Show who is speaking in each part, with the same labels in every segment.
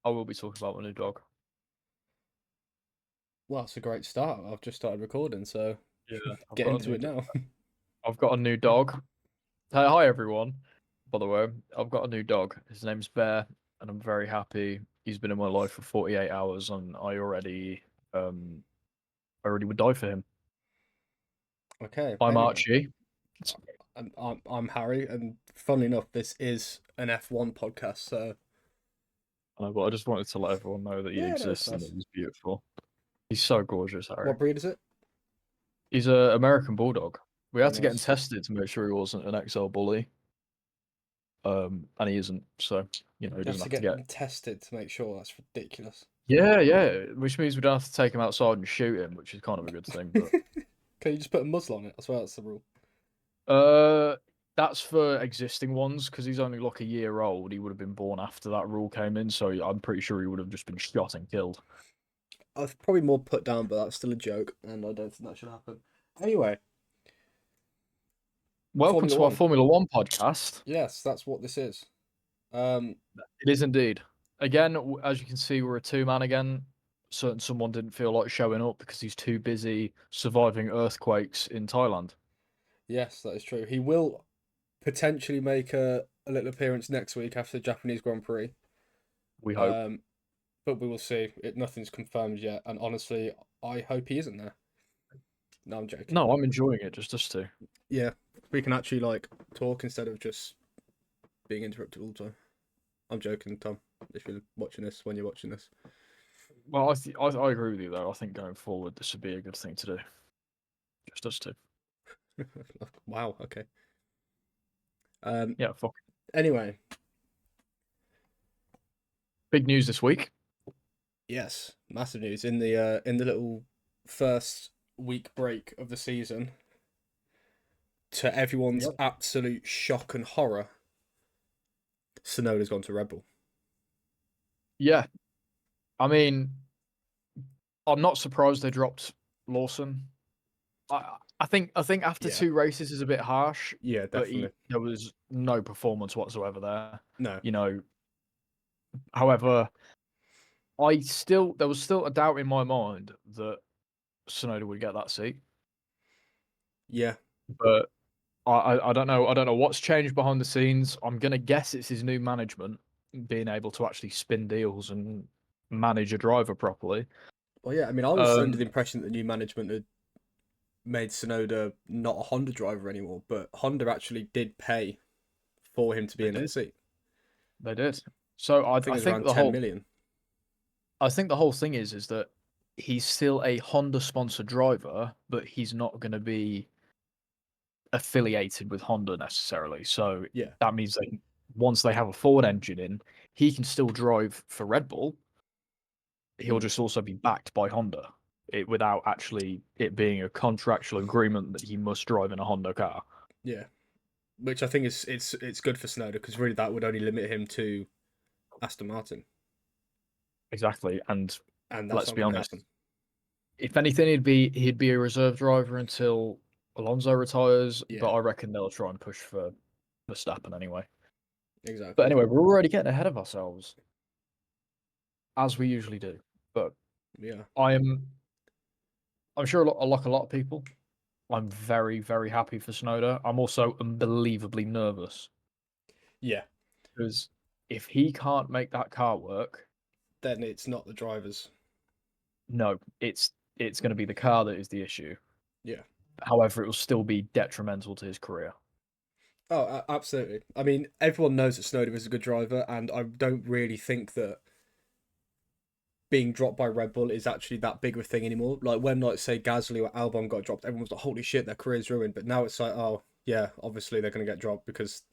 Speaker 1: I will be talking about my new dog.
Speaker 2: Well, that's a great start. I've just started recording, so
Speaker 1: Yeah,
Speaker 2: get into it now.
Speaker 1: I've got a new dog. Hi everyone. By the way, I've got a new dog. His name's Bear, and I'm very happy. He's been in my life for 48 hours, and um, I already would die for him.
Speaker 2: Okay.
Speaker 1: I'm
Speaker 2: Anyway,
Speaker 1: Archie.
Speaker 2: I'm Harry, and funnily enough, this is an F1 podcast. So
Speaker 1: But I just wanted to let everyone know that he
Speaker 2: yeah, no, it's
Speaker 1: exists and that
Speaker 2: nice.
Speaker 1: he's beautiful. He's so gorgeous, Harry.
Speaker 2: What breed is it?
Speaker 1: He's a American Bulldog. We
Speaker 2: Oh,
Speaker 1: had to get him
Speaker 2: nice.
Speaker 1: tested to make sure he wasn't an XL bully. And he isn't. So he
Speaker 2: You have
Speaker 1: doesn't
Speaker 2: to
Speaker 1: have to
Speaker 2: get
Speaker 1: get.
Speaker 2: them tested to make sure. That's ridiculous.
Speaker 1: Yeah, yeah, which means we don't have to take him outside and shoot him, which is kind of a good thing. But
Speaker 2: Can you just put a muzzle on it? I swear that's the rule.
Speaker 1: uh, that's for existing ones because he's only like a year old. He would have been born after that rule came in, so I'm pretty sure he would have just been shot and killed.
Speaker 2: I've probably more put down, but that's still a joke, and I don't think that should happen. Anyway,
Speaker 1: Welcome
Speaker 2: Formula
Speaker 1: to our
Speaker 2: One.
Speaker 1: Formula One podcast.
Speaker 2: Yes, that's what this is. Um,
Speaker 1: It is indeed. Again, as you can see, we're a two-man again. Certain someone didn't feel like showing up because he's too busy surviving earthquakes in Thailand.
Speaker 2: yes, that is true. He will potentially make a little appearance next week after the Japanese Grand Prix.
Speaker 1: We hope.
Speaker 2: Um, but we will see. Nothing's confirmed yet, and honestly, I hope he isn't there. No, I'm joking.
Speaker 1: No, I'm enjoying it. Just us two.
Speaker 2: Yeah, we can actually talk instead of just being interrupted all the time. I'm joking, Tom. If you're watching this, when you're watching this.
Speaker 1: Well, I agree with you though. I think going forward, this would be a good thing to do. Just us two.
Speaker 2: Wow. Okay. Um.
Speaker 1: Yeah, fuck.
Speaker 2: Anyway,
Speaker 1: Big news this week.
Speaker 2: yes, massive news in the little first week break of the season. To everyone's
Speaker 1: Yep.
Speaker 2: absolute shock and horror, Sonoda's gone to RedBull.
Speaker 1: Yeah, I mean, I'm not surprised they dropped Lawson. I think after
Speaker 2: Yeah.
Speaker 1: two races is a bit harsh,
Speaker 2: Yeah,
Speaker 1: but
Speaker 2: definitely.
Speaker 1: there was no performance whatsoever there.
Speaker 2: No.
Speaker 1: You know, however, there was still a doubt in my mind that Sonoda would get that seat,
Speaker 2: Yeah.
Speaker 1: but I don't know. I don't know what's changed behind the scenes. I'm gonna guess it's his new management being able to actually spin deals and manage a driver properly.
Speaker 2: Well, yeah. I mean, I was under
Speaker 1: Um,
Speaker 2: the impression that the new management had made Sonoda not a Honda driver anymore, but Honda actually did pay for him to be
Speaker 1: they
Speaker 2: in that
Speaker 1: did,
Speaker 2: seat.
Speaker 1: they did. So
Speaker 2: I think it was around 10 million.
Speaker 1: I think the whole thing is that he's still a Honda sponsored driver, but he's not going to be affiliated with Honda necessarily. So
Speaker 2: Yeah.
Speaker 1: that means that once they have a Ford engine in, he can still drive for Red Bull. He'll
Speaker 2: Mm.
Speaker 1: just also be backed by Honda without actually it being a contractual agreement that he must drive in a Honda car.
Speaker 2: Yeah. Which I think is it's good for Sonoda because really that would only limit him to Aston Martin,
Speaker 1: Exactly. And
Speaker 2: and that's
Speaker 1: let's
Speaker 2: not
Speaker 1: be
Speaker 2: going to
Speaker 1: honest,
Speaker 2: happen.
Speaker 1: if anything, he'd be a reserve driver until Alonso retires.
Speaker 2: Yeah.
Speaker 1: But I reckon they'll try and push for Verstappen anyway. But
Speaker 2: Exactly.
Speaker 1: anyway, we're already getting ahead of ourselves, as we usually do. But
Speaker 2: Yeah.
Speaker 1: I'm I'm sure like a lot of people, I'm very, very happy for Snowder. I'm also unbelievably nervous
Speaker 2: Yeah.
Speaker 1: because if he can't make that car work,
Speaker 2: Then it's not the drivers.
Speaker 1: no, it's going to be the car that is the issue.
Speaker 2: Yeah.
Speaker 1: However, it will still be detrimental to his career.
Speaker 2: Oh, absolutely. I mean, everyone knows that Snowden is a good driver, and I don't really think that being dropped by Red Bull is actually that big of a thing anymore. Like when, say, Gasly or Albon got dropped, everyone was like, "Holy shit, their career's ruined." But now it's like, "Oh, yeah, obviously they're going to get dropped because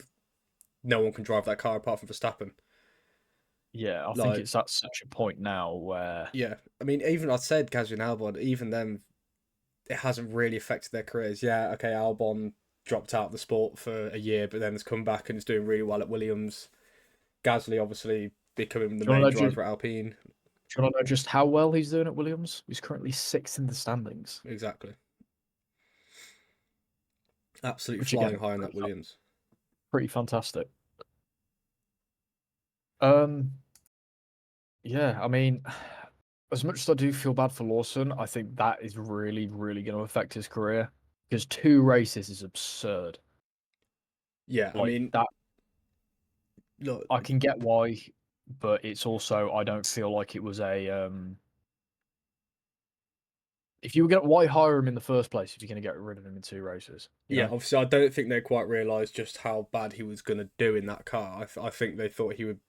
Speaker 2: no one can drive that car apart from Verstappen."
Speaker 1: Yeah, I think
Speaker 2: Like,
Speaker 1: it's at such a point now where
Speaker 2: yeah, I mean, even I said Gasly and Albon, even them, it hasn't really affected their careers. Yeah, okay, Albon dropped out of the sport for a year, but then has come back and is doing really well at Williams. Gasly obviously becoming the
Speaker 1: do you
Speaker 2: main
Speaker 1: want to know,
Speaker 2: driver at Alpine.
Speaker 1: do you want to know just how well he's doing at Williams? He's currently sixth in the standings,
Speaker 2: Exactly. Absolutely
Speaker 1: which
Speaker 2: flying
Speaker 1: again,
Speaker 2: high in that Williams.
Speaker 1: pretty fantastic. Um, Yeah, I mean, as much as I do feel bad for Lawson, I think that is really, really going to affect his career because 2 races is absurd.
Speaker 2: Yeah, I
Speaker 1: Like
Speaker 2: mean,
Speaker 1: that,
Speaker 2: look,
Speaker 1: I can get why, but it's also I don't feel like it was a. If you were going, why hire him in the first place if you're going to get rid of him in 2 races? You
Speaker 2: yeah,
Speaker 1: know?
Speaker 2: obviously, I don't think they quite realised just how bad he was going to do in that car. I think they thought he would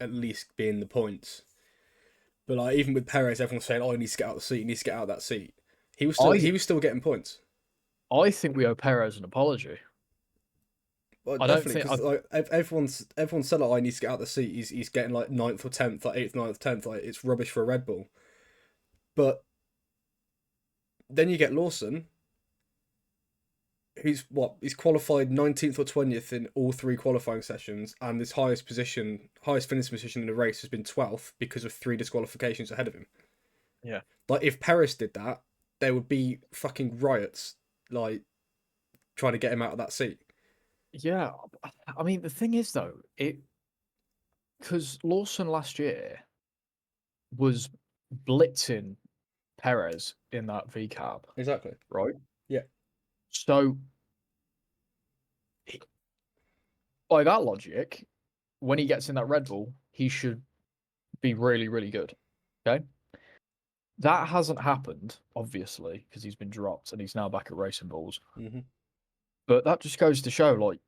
Speaker 2: at least be in the points. But like even with Perez, everyone's saying, "Oh, he needs to get out of the seat. He needs to get out of that seat."
Speaker 1: I
Speaker 2: He was still getting points.
Speaker 1: I think we owe Perez an apology.
Speaker 2: Well,
Speaker 1: I don't
Speaker 2: definitely,
Speaker 1: think
Speaker 2: because like everyone's said, like, "Oh, he needs to get out of the seat." He's getting like ninth or tenth, like eighth, ninth, tenth. Like it's rubbish for a Red Bull. But then you get Lawson, he's qualified 19th or 20th in all 3 qualifying sessions, and his highest finishing position in the race has been 12th because of 3 disqualifications ahead of him.
Speaker 1: yeah.
Speaker 2: Like if Paris did that, there would be fucking riots, like trying to get him out of that seat.
Speaker 1: Yeah, I mean the thing is though, it because Lawson last year was blitzing Perez in that V cab,
Speaker 2: Exactly.
Speaker 1: right?
Speaker 2: Yeah.
Speaker 1: So by that logic, when he gets in that Red Bull, he should be really, really good. Okay. That hasn't happened, obviously, because he's been dropped and he's now back at Racing Bulls.
Speaker 2: Mm-hmm.
Speaker 1: But that just goes to show, like,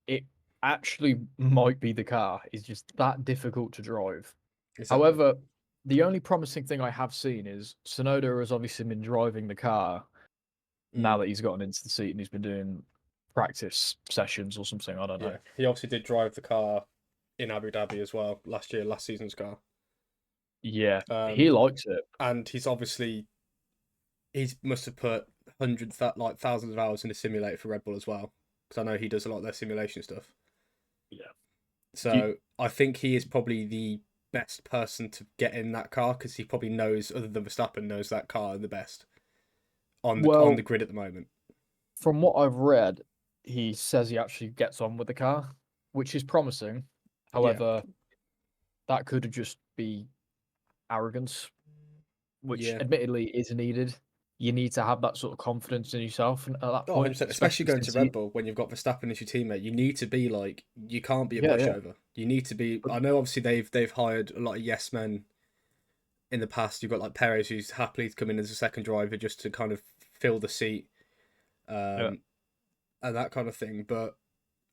Speaker 1: it actually might be the car is just that difficult to drive.
Speaker 2: Exactly.
Speaker 1: However, the only promising thing I have seen is Sonoda has obviously been driving the car now
Speaker 2: Mm.
Speaker 1: that he's gotten into the seat and he's been doing practice sessions or something. I don't know.
Speaker 2: Yeah. He obviously did drive the car in Abu Dhabi as well last season's car.
Speaker 1: Yeah, he
Speaker 2: Um,
Speaker 1: likes it.
Speaker 2: and he must have put like thousands of hours in the simulator for Red Bull as well, because I know he does a lot of their simulation stuff.
Speaker 1: Yeah. You,
Speaker 2: So I think he is probably the best person to get in that car because he probably knows, other than Verstappen, knows that car the best on the
Speaker 1: well,
Speaker 2: grid at the moment.
Speaker 1: from what I've read, he says he actually gets on with the car, which is promising.
Speaker 2: Yeah,
Speaker 1: However, that could just be arrogance, which
Speaker 2: yeah.
Speaker 1: admittedly is needed. You need to have that sort of confidence in yourself and at that
Speaker 2: Oh,
Speaker 1: point,
Speaker 2: 100%. Especially
Speaker 1: especially
Speaker 2: going to
Speaker 1: since
Speaker 2: Red Bull when you've got Verstappen as your teammate, you need to be like, you can't be a
Speaker 1: yeah, yeah.
Speaker 2: pushover. You need to be.
Speaker 1: But,
Speaker 2: I know obviously they've hired a lot of yes men in the past. You've got like Perez who's happily come in as a second driver just to kind of fill the seat,
Speaker 1: yeah.
Speaker 2: and that kind of thing. But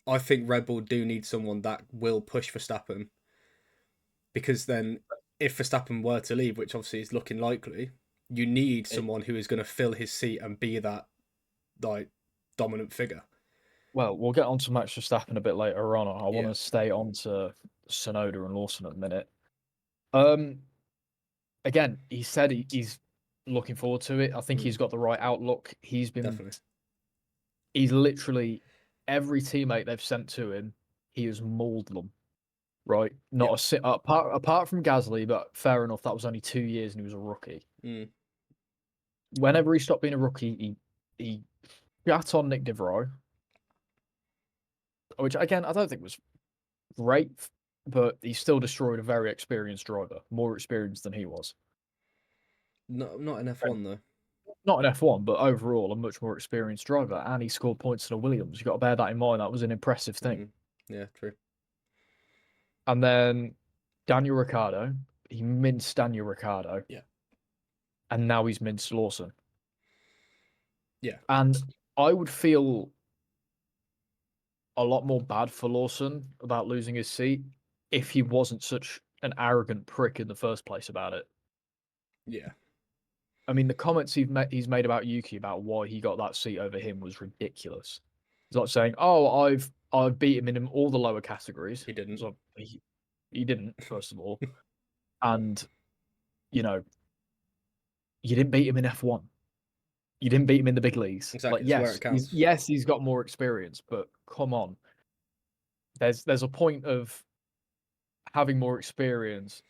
Speaker 2: I think Red Bull do need someone that will push Verstappen, because then if Verstappen were to leave, which obviously is looking likely, you need
Speaker 1: It,
Speaker 2: someone who is going to fill his seat and be that like dominant figure.
Speaker 1: well, we'll get on to Max Verstappen a bit later on. I want
Speaker 2: Yeah.
Speaker 1: to stay on to Sonoda and Lawson at the minute. Um, again, he said he's looking forward to it. I think
Speaker 2: Mm,
Speaker 1: he's got the right outlook.
Speaker 2: definitely.
Speaker 1: He's literally every teammate they've sent to him, he has mauled them. Right,
Speaker 2: Yeah.
Speaker 1: not a sit apart from Gasly, but fair enough. That was only 2 years and he was a rookie.
Speaker 2: Mm,
Speaker 1: Whenever he stopped being a rookie, he got on Nick DeVry, which again I don't think was great, but he still destroyed a very experienced driver, more experienced than he was.
Speaker 2: not in
Speaker 1: And
Speaker 2: F1 though.
Speaker 1: not in F1, but overall a much more experienced driver, and he scored points in a Williams. You got to bear that in mind. That was an impressive thing.
Speaker 2: Mm, yeah, true.
Speaker 1: And then Daniel Ricciardo, he minced Daniel Ricciardo,
Speaker 2: Yeah.
Speaker 1: and now he's minced Lawson.
Speaker 2: Yeah.
Speaker 1: And I would feel a lot more bad for Lawson about losing his seat if he wasn't such an arrogant prick in the first place about it.
Speaker 2: Yeah.
Speaker 1: I mean, the comments he's made about Yuki about why he got that seat over him was ridiculous. He's like saying, "Oh, I've beat him in all the lower categories."
Speaker 2: He didn't.
Speaker 1: So he didn't, first of all, and you know, you didn't beat him in F1. You didn't beat him in the big leagues. Like,
Speaker 2: Exactly. It's where it counts.
Speaker 1: yes, he's got more experience, but come on, there's a point of having more experience.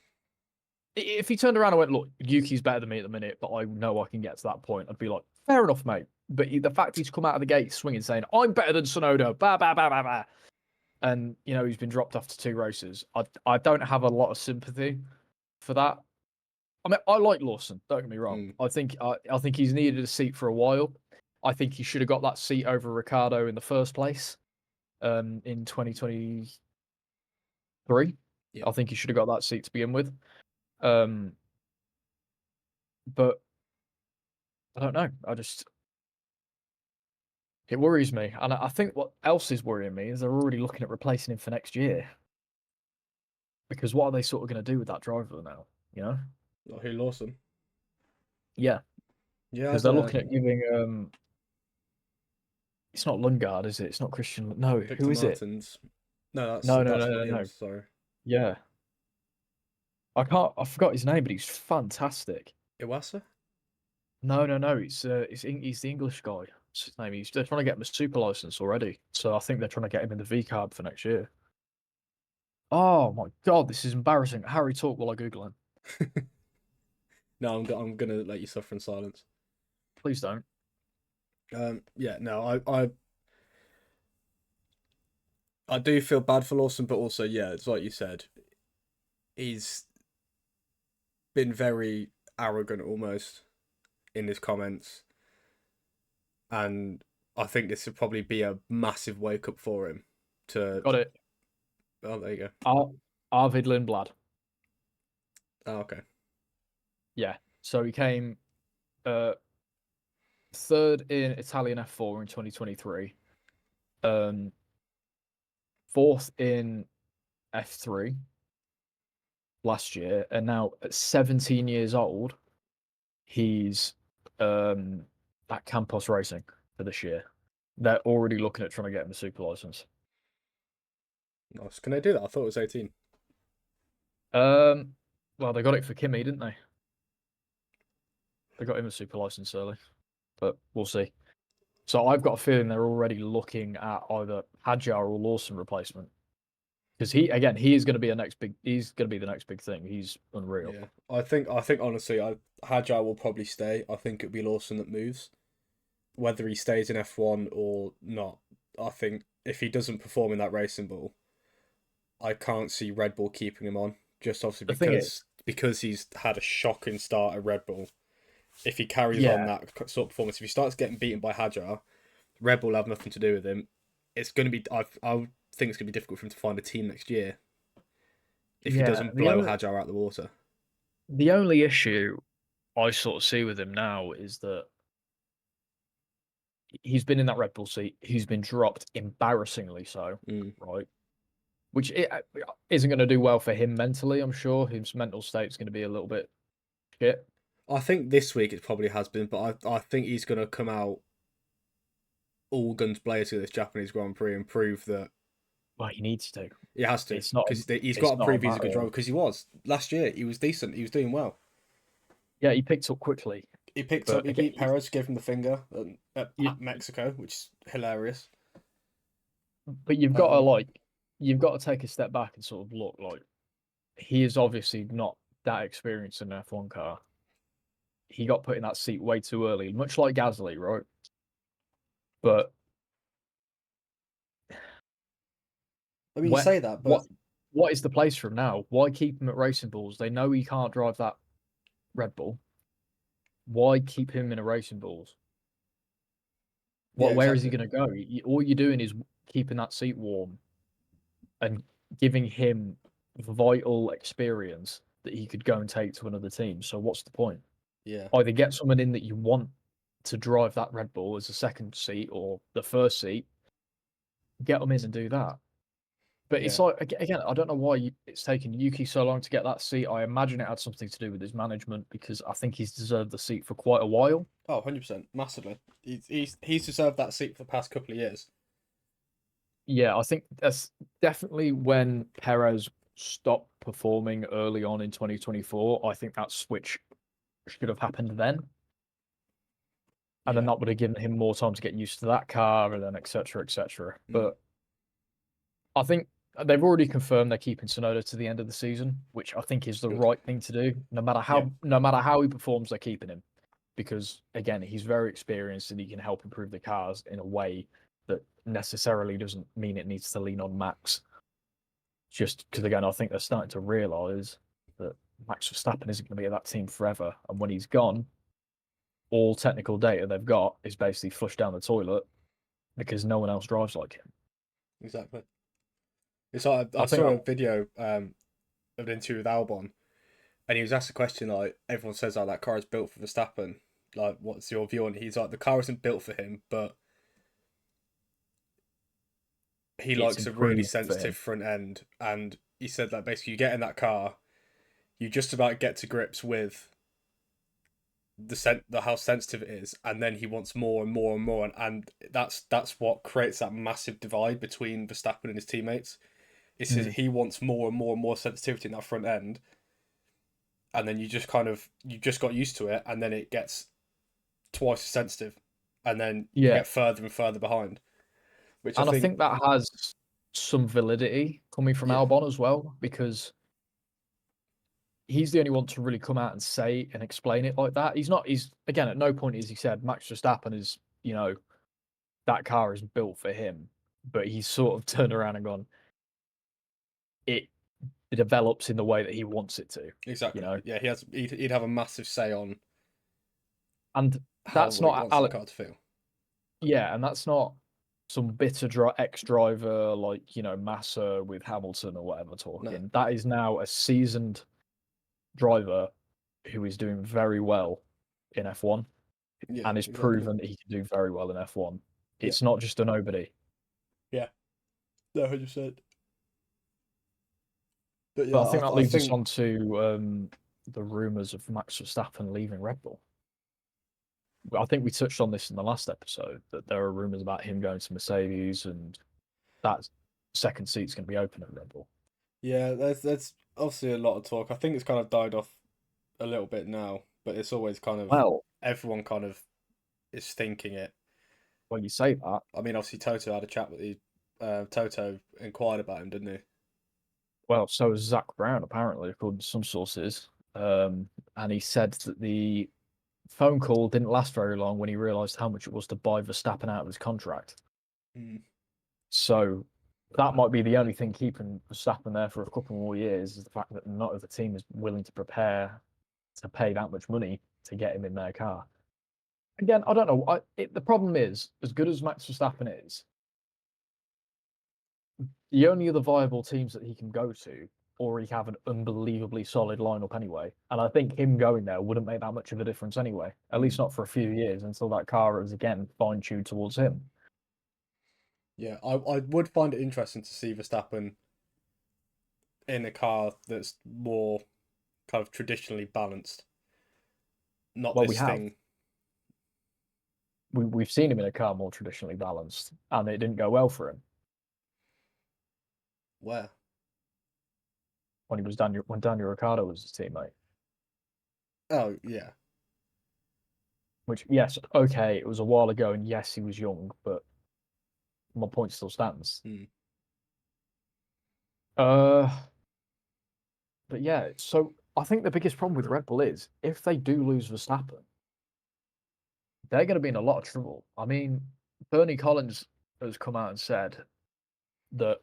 Speaker 1: If he turned around and went, "Look, Yuki's better than me at the minute, but I know I can get to that point," I'd be like, "Fair enough, mate." But the fact he's come out of the gate swinging, saying, "I'm better than Sonoda," bah bah bah bah bah. and he's been dropped after 2 races. I don't have a lot of sympathy for that. I mean, I like Lawson. Don't get me wrong. I think he's needed a seat for a while. I think he should have got that seat over Ricardo in the first place. In 2023,
Speaker 2: Yeah.
Speaker 1: I think he should have got that seat to begin with. But I don't know. It worries me, and I think what else is worrying me is they're already looking at replacing him for next year. Because what are they sort of going to do with that driver now?
Speaker 2: Like who, Lawson?
Speaker 1: Yeah,
Speaker 2: Yeah, I
Speaker 1: because they're
Speaker 2: don't know.
Speaker 1: looking at giving. It's not Lundgaard, is it? It's not Christian. No,
Speaker 2: Victor
Speaker 1: who is it?
Speaker 2: Martins. No,
Speaker 1: No, no,
Speaker 2: that's
Speaker 1: no, no, no.
Speaker 2: Williams. Sorry.
Speaker 1: Yeah, I forgot his name, but he's fantastic.
Speaker 2: Iwasa?
Speaker 1: No, no, no. He's the English guy. What's his name? They're trying to get him a super license already. So I think they're trying to get him in the V card for next year. Oh my god, this is embarrassing. Harry, talk while I Google him.
Speaker 2: No, I'm gonna let you suffer in silence.
Speaker 1: Please don't.
Speaker 2: Yeah, no, I do feel bad for Lawson, but also, yeah, it's like you said, he's been very arrogant almost in his comments, and I think this would probably be a massive wake up for him.
Speaker 1: Got it.
Speaker 2: Oh, there you
Speaker 1: go. Arvid Lindblad.
Speaker 2: Oh, okay.
Speaker 1: Yeah. So he came third in Italian F4 in 2023. Fourth in F3 last year, and now at 17 years old, he's at Campos Racing for this year. They're already looking at trying to get him a super license.
Speaker 2: Nice. Can they do that? I thought it was 18.
Speaker 1: Well, they got it for Kimi, didn't they? They got him a super license early, but we'll see. So I've got a feeling they're already looking at either Hadjar or Lawson replacement. Because he is going to be he's going to be the next big thing. He's unreal.
Speaker 2: Yeah, I think honestly, Hadjar will probably stay. I think it'll be Lawson that moves, whether he stays in F1 or not. I think if he doesn't perform in that racing ball, I can't see Red Bull keeping him on. Just obviously because he's had a shocking start at Red Bull. If he carries on that sort of performance, if he starts getting beaten by Hadjar, Red Bull will have nothing to do with him. It's going to be. I think it's going to be difficult for him to find a team next year if he doesn't blow Hadjar out the water.
Speaker 1: The only issue I sort of see with him now is that he's been in that Red Bull seat. He's been dropped embarrassingly so, right? Which isn't going to do well for him mentally, I'm sure. His mental state's going to be a little bit shit.
Speaker 2: I think this week it probably has been, but I think he's going to come out all guns blazing at this Japanese Grand Prix and prove that.
Speaker 1: Well, he needs to.
Speaker 2: He has to. Because he's got to prove he's a good driver. Because he was. Last year, he was decent. He was doing well.
Speaker 1: Yeah, he picked up quickly.
Speaker 2: He beat Perez, gave him the finger at Mexico, which is hilarious.
Speaker 1: But you've got to take a step back and sort of look like he is obviously not that experienced in an F1 car. He got put in that seat way too early, much like Gasly, right? But
Speaker 2: I mean, you say that, but
Speaker 1: what is the place for him now? Why keep him at Racing Bulls? They know he can't drive that Red Bull. Why keep him in a Racing Bulls? Where is he going to go? All you're doing is keeping that seat warm and giving him vital experience that he could go and take to another team. So what's the point?
Speaker 2: Yeah.
Speaker 1: Either get someone in that you want to drive that Red Bull as a second seat or the first seat, get them in and do that. But it's like, again, I don't know why it's taken Yuki so long to get that seat. I imagine it had something to do with his management because I think he's deserved the seat for quite a while.
Speaker 2: Oh, 100%. Massively. He's deserved that seat for the past couple of years.
Speaker 1: Yeah, I think that's definitely when Perez stopped performing early on in 2024. I think that switch should have happened then. And then that would have given him more time to get used to that car and then et cetera, et cetera. But I think they've already confirmed they're keeping Tsunoda to the end of the season, which I think is the right thing to do. No matter how he performs, they're keeping him. Because again, he's very experienced and he can help improve the cars in a way that necessarily doesn't mean it needs to lean on Max. Just because, again, I think they're starting to realise that Max Verstappen isn't going to be at that team forever. And when he's gone, all technical data they've got is basically flushed down the toilet because no one else drives like him.
Speaker 2: Exactly. It's like I saw a video of an interview with Albon, and he was asked a question like, everyone says like that car is built for Verstappen. Like, what's your view on it? He's like, the car isn't built for him, but he likes a really sensitive front end. And he said that basically you get in that car, you just about get to grips with the how sensitive it is, and then he wants more and more and more, and that's what creates that massive divide between Verstappen and his teammates. It says he wants more and more and more sensitivity in that front end, and then you just got used to it, and then it gets twice as sensitive, and then you get further and further behind.
Speaker 1: I think that has some validity coming from Albon as well, because he's the only one to really come out and say and explain it like that. He's again, at no point has he said Max Verstappen is, that car is built for him, but he's sort of turned around and gone, it develops in the way that he wants it to.
Speaker 2: Exactly. Yeah, he'd have a massive say on,
Speaker 1: and that's not
Speaker 2: how he wants the car to feel.
Speaker 1: Yeah, and that's not some bitter ex-driver like Massa with Hamilton or whatever talking. No. That is now a seasoned driver who is doing very well in F1 and is proven that he can do very well in F1. It's not just a nobody.
Speaker 2: Yeah, no, 100%.
Speaker 1: But I think that leads us on to the rumours of Max Verstappen leaving Red Bull. I think we touched on this in the last episode, that there are rumours about him going to Mercedes, and that second seat's going to be open at Red Bull.
Speaker 2: Yeah, there's obviously a lot of talk. I think it's kind of died off a little bit now, but it's always kind of everyone kind of is thinking it.
Speaker 1: Well, you say that.
Speaker 2: I mean, obviously Toto had a chat with Toto inquired about him, didn't he?
Speaker 1: Well, so was Zach Brown, apparently, according to some sources. And he said that the phone call didn't last very long when he realised how much it was to buy Verstappen out of his contract. So that might be the only thing keeping Verstappen there for a couple more years, is the fact that not of the team is willing to prepare to pay that much money to get him in their car. Again, I don't know. The problem is, as good as Max Verstappen is, the only other viable teams that he can go to already have an unbelievably solid lineup anyway. And I think him going there wouldn't make that much of a difference anyway, at least not for a few years, until that car is again fine-tuned towards him.
Speaker 2: Yeah, I would find it interesting to see Verstappen in a car that's more kind of traditionally balanced. Not this thing.
Speaker 1: We've seen him in a car more traditionally balanced, and it didn't go well for him.
Speaker 2: Where?
Speaker 1: When Daniel Ricciardo was his teammate.
Speaker 2: Oh, yeah.
Speaker 1: Which, yes, okay, it was a while ago, and yes, he was young, but my point still stands. But yeah, so I think the biggest problem with Red Bull is, if they do lose Verstappen, they're going to be in a lot of trouble. I mean, Bernie Collins has come out and said that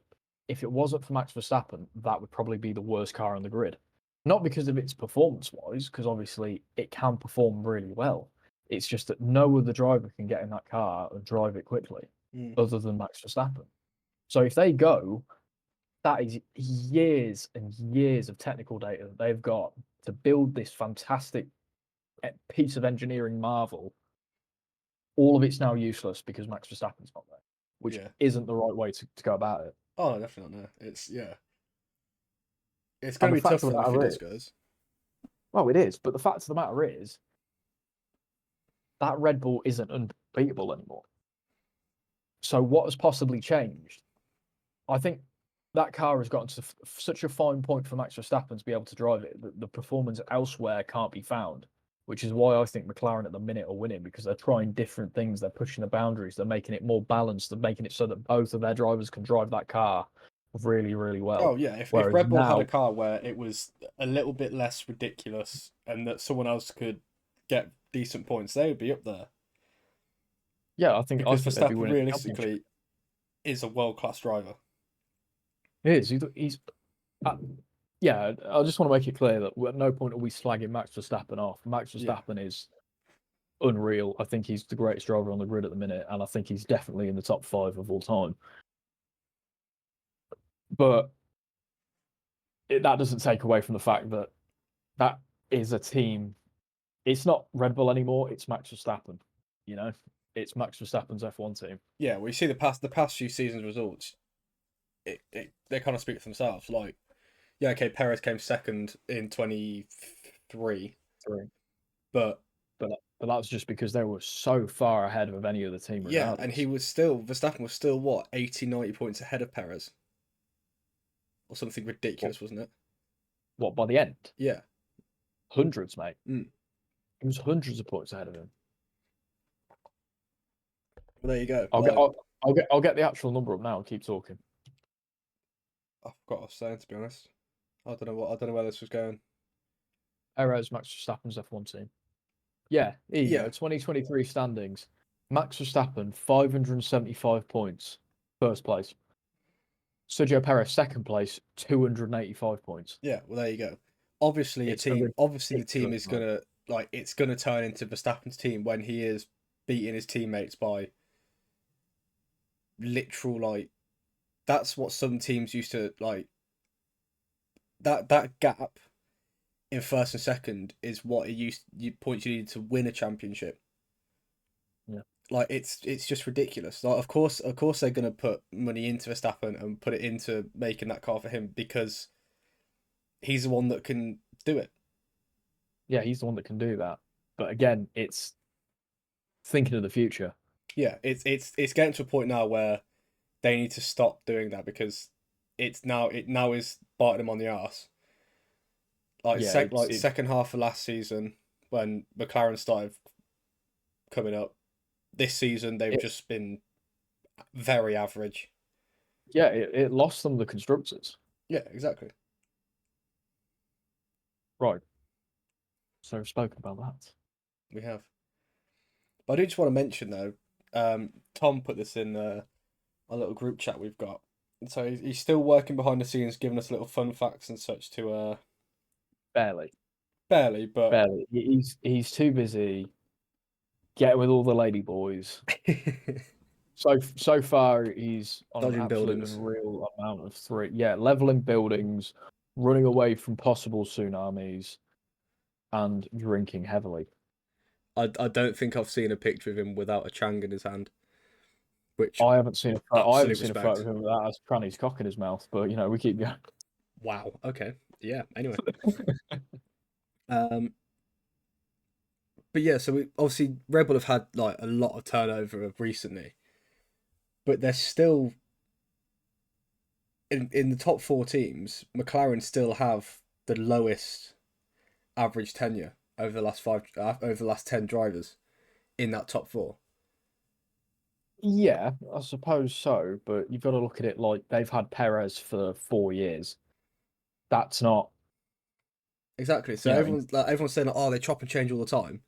Speaker 1: if it wasn't for Max Verstappen, that would probably be the worst car on the grid. Not because of its performance-wise, because obviously it can perform really well. It's just that no other driver can get in that car and drive it quickly, other than Max Verstappen. So if they go, that is years and years of technical data that they've got to build this fantastic piece of engineering marvel. All of it's now useless because Max Verstappen's not there, which isn't the right way to go about it.
Speaker 2: Oh, definitely not. It's going to be tough for them if it does goes.
Speaker 1: Well, it is, but the fact of the matter is that Red Bull isn't unbeatable anymore. So what has possibly changed? I think that car has gotten to such a fine point for Max Verstappen to be able to drive it that the performance elsewhere can't be found, which is why I think McLaren at the minute are winning, because they're trying different things. They're pushing the boundaries. They're making it more balanced. They're making it so that both of their drivers can drive that car really, really well.
Speaker 2: Oh, yeah. If Red Bull had a car where it was a little bit less ridiculous and that someone else could get decent points, they would be up there.
Speaker 1: Yeah, I think
Speaker 2: Verstappen, realistically, is a world-class driver.
Speaker 1: He is. He's yeah, I just want to make it clear that at no point are we slagging Max Verstappen off. Max Verstappen is unreal. I think he's the greatest driver on the grid at the minute, and I think he's definitely in the top 5 of all time. But that doesn't take away from the fact that that is a team. It's not Red Bull anymore. It's Max Verstappen. You know, it's Max Verstappen's F1 team.
Speaker 2: Yeah, we see the past few seasons' results. They kind of speak for themselves. Like, yeah, okay, Perez came second in 23, but
Speaker 1: that was just because they were so far ahead of any other team.
Speaker 2: yeah,
Speaker 1: Regardless.
Speaker 2: and Verstappen was still what 80, 90 points ahead of Perez, or something ridiculous, wasn't it?
Speaker 1: What, by the end?
Speaker 2: Yeah,
Speaker 1: hundreds, mate.
Speaker 2: Mm.
Speaker 1: It was hundreds of points ahead of him.
Speaker 2: Well, there you go.
Speaker 1: I'll get the actual number up now and keep talking.
Speaker 2: I forgot what I was saying, to be honest. I don't know where this was going.
Speaker 1: Perez, Max Verstappen's F1 team. Yeah, here you go. 2023 standings. Max Verstappen, 575 points, first place. Sergio Perez, second place, 285 points.
Speaker 2: Yeah, well, there you go. Obviously, the team is gonna it's gonna turn into Verstappen's team when he is beating his teammates by literal that's what some teams used to like. That gap in first and second is what points you needed to win a championship.
Speaker 1: Yeah.
Speaker 2: Like it's just ridiculous. Like of course they're gonna put money into Verstappen and put it into making that car for him because he's the one that can do it.
Speaker 1: Yeah, he's the one that can do that. But again, it's thinking of the future.
Speaker 2: Yeah, it's getting to a point now where they need to stop doing that because it now is biting them on the arse. Second half of last season when McLaren started coming up, this season they've just been very average.
Speaker 1: Yeah, it lost them the constructors.
Speaker 2: Yeah, exactly.
Speaker 1: Right. So we've spoken about that.
Speaker 2: We have. But I do just want to mention though, Tom put this in a little group chat we've got. So he's still working behind the scenes, giving us little fun facts and such to
Speaker 1: Barely,
Speaker 2: but
Speaker 1: barely. He's too busy getting with all the lady boys. So far, he's on
Speaker 2: dodging
Speaker 1: an absolute
Speaker 2: buildings.
Speaker 1: unreal amount of 3. Yeah, leveling buildings, running away from possible tsunamis, and drinking heavily.
Speaker 2: I don't think I've seen a picture of him without a Chang in his hand. Which
Speaker 1: I haven't seen a photo
Speaker 2: respect.
Speaker 1: of him without a tranny's cock in his mouth, but we keep going.
Speaker 2: Wow. Okay. Yeah. Anyway. But yeah, so we obviously Red Bull have had a lot of turnover recently, but they're still in the top 4 teams. McLaren still have the lowest average tenure over the last 10 drivers in that top 4.
Speaker 1: Yeah, I suppose so, but you've got to look at it like they've had Perez for 4 years. That's not
Speaker 2: exactly. So everyone's saying, "Oh, they chop and change all the time."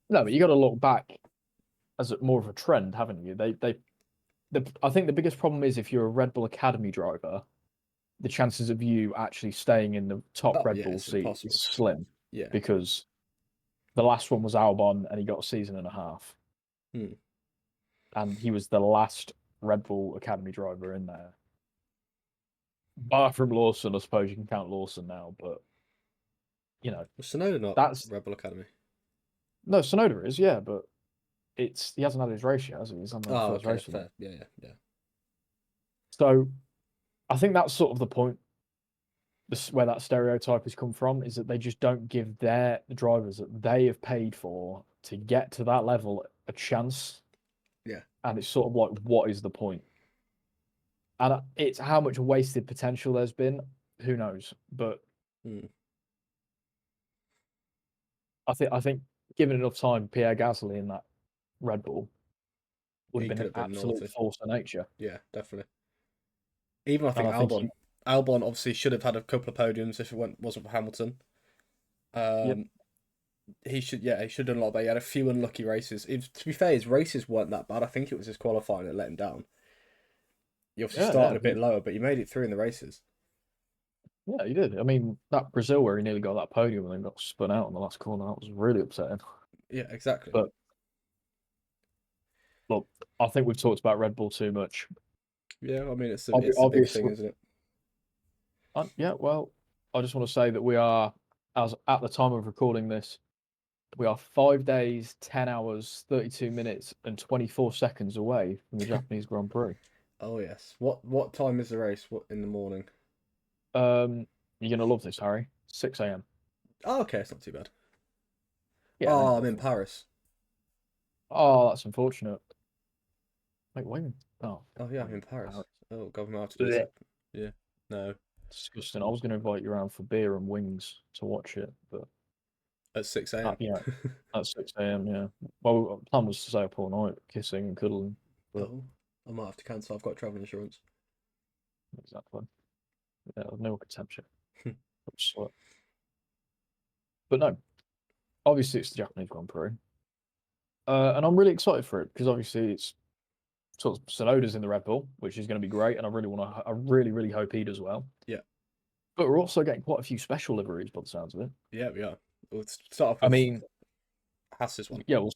Speaker 1: No, but you got to look back as more of a trend, haven't you? I think the biggest problem is if you're a Red Bull Academy driver, the chances of you actually staying in the top Red Bull seat is slim.
Speaker 2: Yeah,
Speaker 1: because the last one was Albon, and he got a season and a half. And he was the last Red Bull Academy driver in there. Bar from Lawson, I suppose you can count Lawson now, but
Speaker 2: Was Tsunoda not Red Bull Academy?
Speaker 1: No, Tsunoda is, yeah, but he hasn't had his race yet, has he? He's on the first race.
Speaker 2: Fair. Yeah.
Speaker 1: So I think that's sort of the point. Where that stereotype has come from is that they just don't give the drivers that they have paid for to get to that level a chance.
Speaker 2: Yeah.
Speaker 1: And it's sort of like, what is the point? And it's how much wasted potential there's been. Who knows? But I think given enough time, Pierre Gasly in that Red Bull would have been an absolute force of nature.
Speaker 2: Yeah, definitely. Even I think Albon obviously should have had a couple of podiums if it wasn't for Hamilton. He should have done a lot better. He had a few unlucky races. To be fair, his races weren't that bad. I think it was his qualifying that let him down. You obviously
Speaker 1: Yeah,
Speaker 2: started
Speaker 1: yeah,
Speaker 2: a bit lower, but you made it through in the races.
Speaker 1: yeah, he did. I mean, that Brazil where he nearly got that podium and then got spun out in the last corner, that was really upsetting.
Speaker 2: Yeah, exactly.
Speaker 1: But look, I think we've talked about Red Bull too much.
Speaker 2: Yeah, I mean it's a big thing,
Speaker 1: Obviously,
Speaker 2: isn't it?
Speaker 1: yeah. Well, I just want to say that we are, as at the time of recording this, we are 5 days, 10 hours, 32 minutes, and 24 seconds away from the Japanese Grand Prix.
Speaker 2: Oh yes. What time is the race? What in the morning?
Speaker 1: You're gonna love this, Harry. 6 a.m.
Speaker 2: Oh, okay, it's not too bad.
Speaker 1: Yeah, it
Speaker 2: Oh,
Speaker 1: ain't
Speaker 2: I'm in
Speaker 1: nothing.
Speaker 2: Paris.
Speaker 1: Oh, that's unfortunate. Wait, when? Oh,
Speaker 2: Oh yeah, I'm
Speaker 1: when?
Speaker 2: in Paris.
Speaker 1: Paris.
Speaker 2: Oh, God, I'm out to
Speaker 1: Blech.
Speaker 2: disappoint. Yeah. No.
Speaker 1: Disgusting. I was going to invite you around for beer and wings to watch it, but
Speaker 2: At 6 a.m.
Speaker 1: yeah, at 6 a.m. Yeah. Well, the plan was to stay up all night, kissing and cuddling, but
Speaker 2: Oh, I might have to cancel. I've got travel insurance.
Speaker 1: exactly. Yeah, no one could tempt you. But no, obviously it's the Japanese Grand Prix, and I'm really excited for it because obviously it's sort of Sonoda's in the Red Bull, which is going to be great, and I really want to. I really hope he does well.
Speaker 2: Yeah.
Speaker 1: But we're also getting quite a few special liveries by the sounds of it.
Speaker 2: Yeah, we are. We'll start off
Speaker 1: I
Speaker 2: with
Speaker 1: mean,
Speaker 2: Haas's one.
Speaker 1: yeah, well,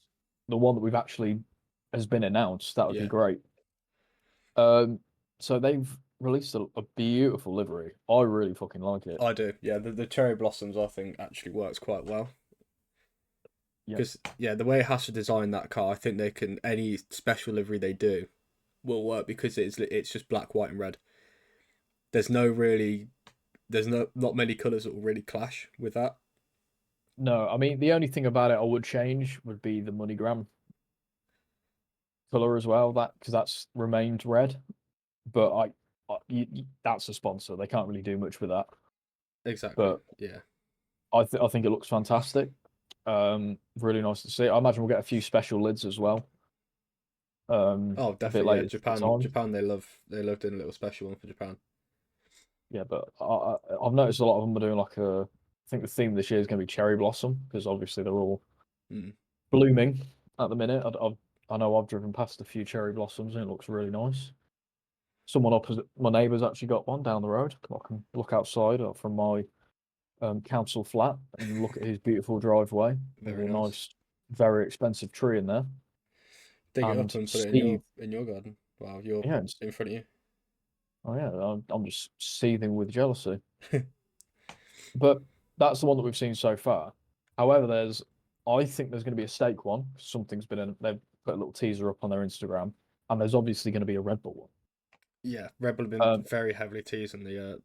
Speaker 1: the one that we've actually has been announced, that would be
Speaker 2: Yeah.
Speaker 1: great. So they've released a beautiful livery. I really fucking like it.
Speaker 2: I do. Yeah, the cherry blossoms I think actually works quite well.
Speaker 1: Yeah,
Speaker 2: Because yeah, the way Haas designed that car, I think they can any special livery they do will work because it's just black, white, and red. There's no really, there's not many colours that will really clash with that.
Speaker 1: no, I mean the only thing about it I would change would be the MoneyGram color as well. That because that's remained red, but that's a sponsor. They can't really do much with that.
Speaker 2: Exactly.
Speaker 1: But
Speaker 2: Yeah.
Speaker 1: I think it looks fantastic. Really nice to see. I imagine we'll get a few special lids as well.
Speaker 2: Oh,
Speaker 1: A bit
Speaker 2: definitely. Yeah,
Speaker 1: later in
Speaker 2: Japan.
Speaker 1: time.
Speaker 2: Japan. They love doing a little special one for Japan.
Speaker 1: Yeah, but I've noticed a lot of them are doing like a. I think the theme this year is going to be cherry blossom because obviously they're all
Speaker 2: Mm.
Speaker 1: blooming at the minute. I know I've driven past a few cherry blossoms and it looks really nice. Someone opposite my neighbour's actually got one down the road. I can look outside from my council flat and look at his beautiful driveway with
Speaker 2: Very
Speaker 1: a
Speaker 2: nice.
Speaker 1: nice, very expensive tree in there
Speaker 2: Dig it up
Speaker 1: and
Speaker 2: and put it
Speaker 1: see.
Speaker 2: in your garden. Wow, you're
Speaker 1: Yeah,
Speaker 2: in front of
Speaker 1: oh yeah, I'm just seething with jealousy.
Speaker 2: you.
Speaker 1: But that's the one that we've seen so far. However, I think there's going to be a steak one. Something's been in. They've put a little teaser up on their Instagram, and there's obviously going to be a Red Bull one.
Speaker 2: Yeah, RedBull have been
Speaker 1: Um,
Speaker 2: very heavily teasing the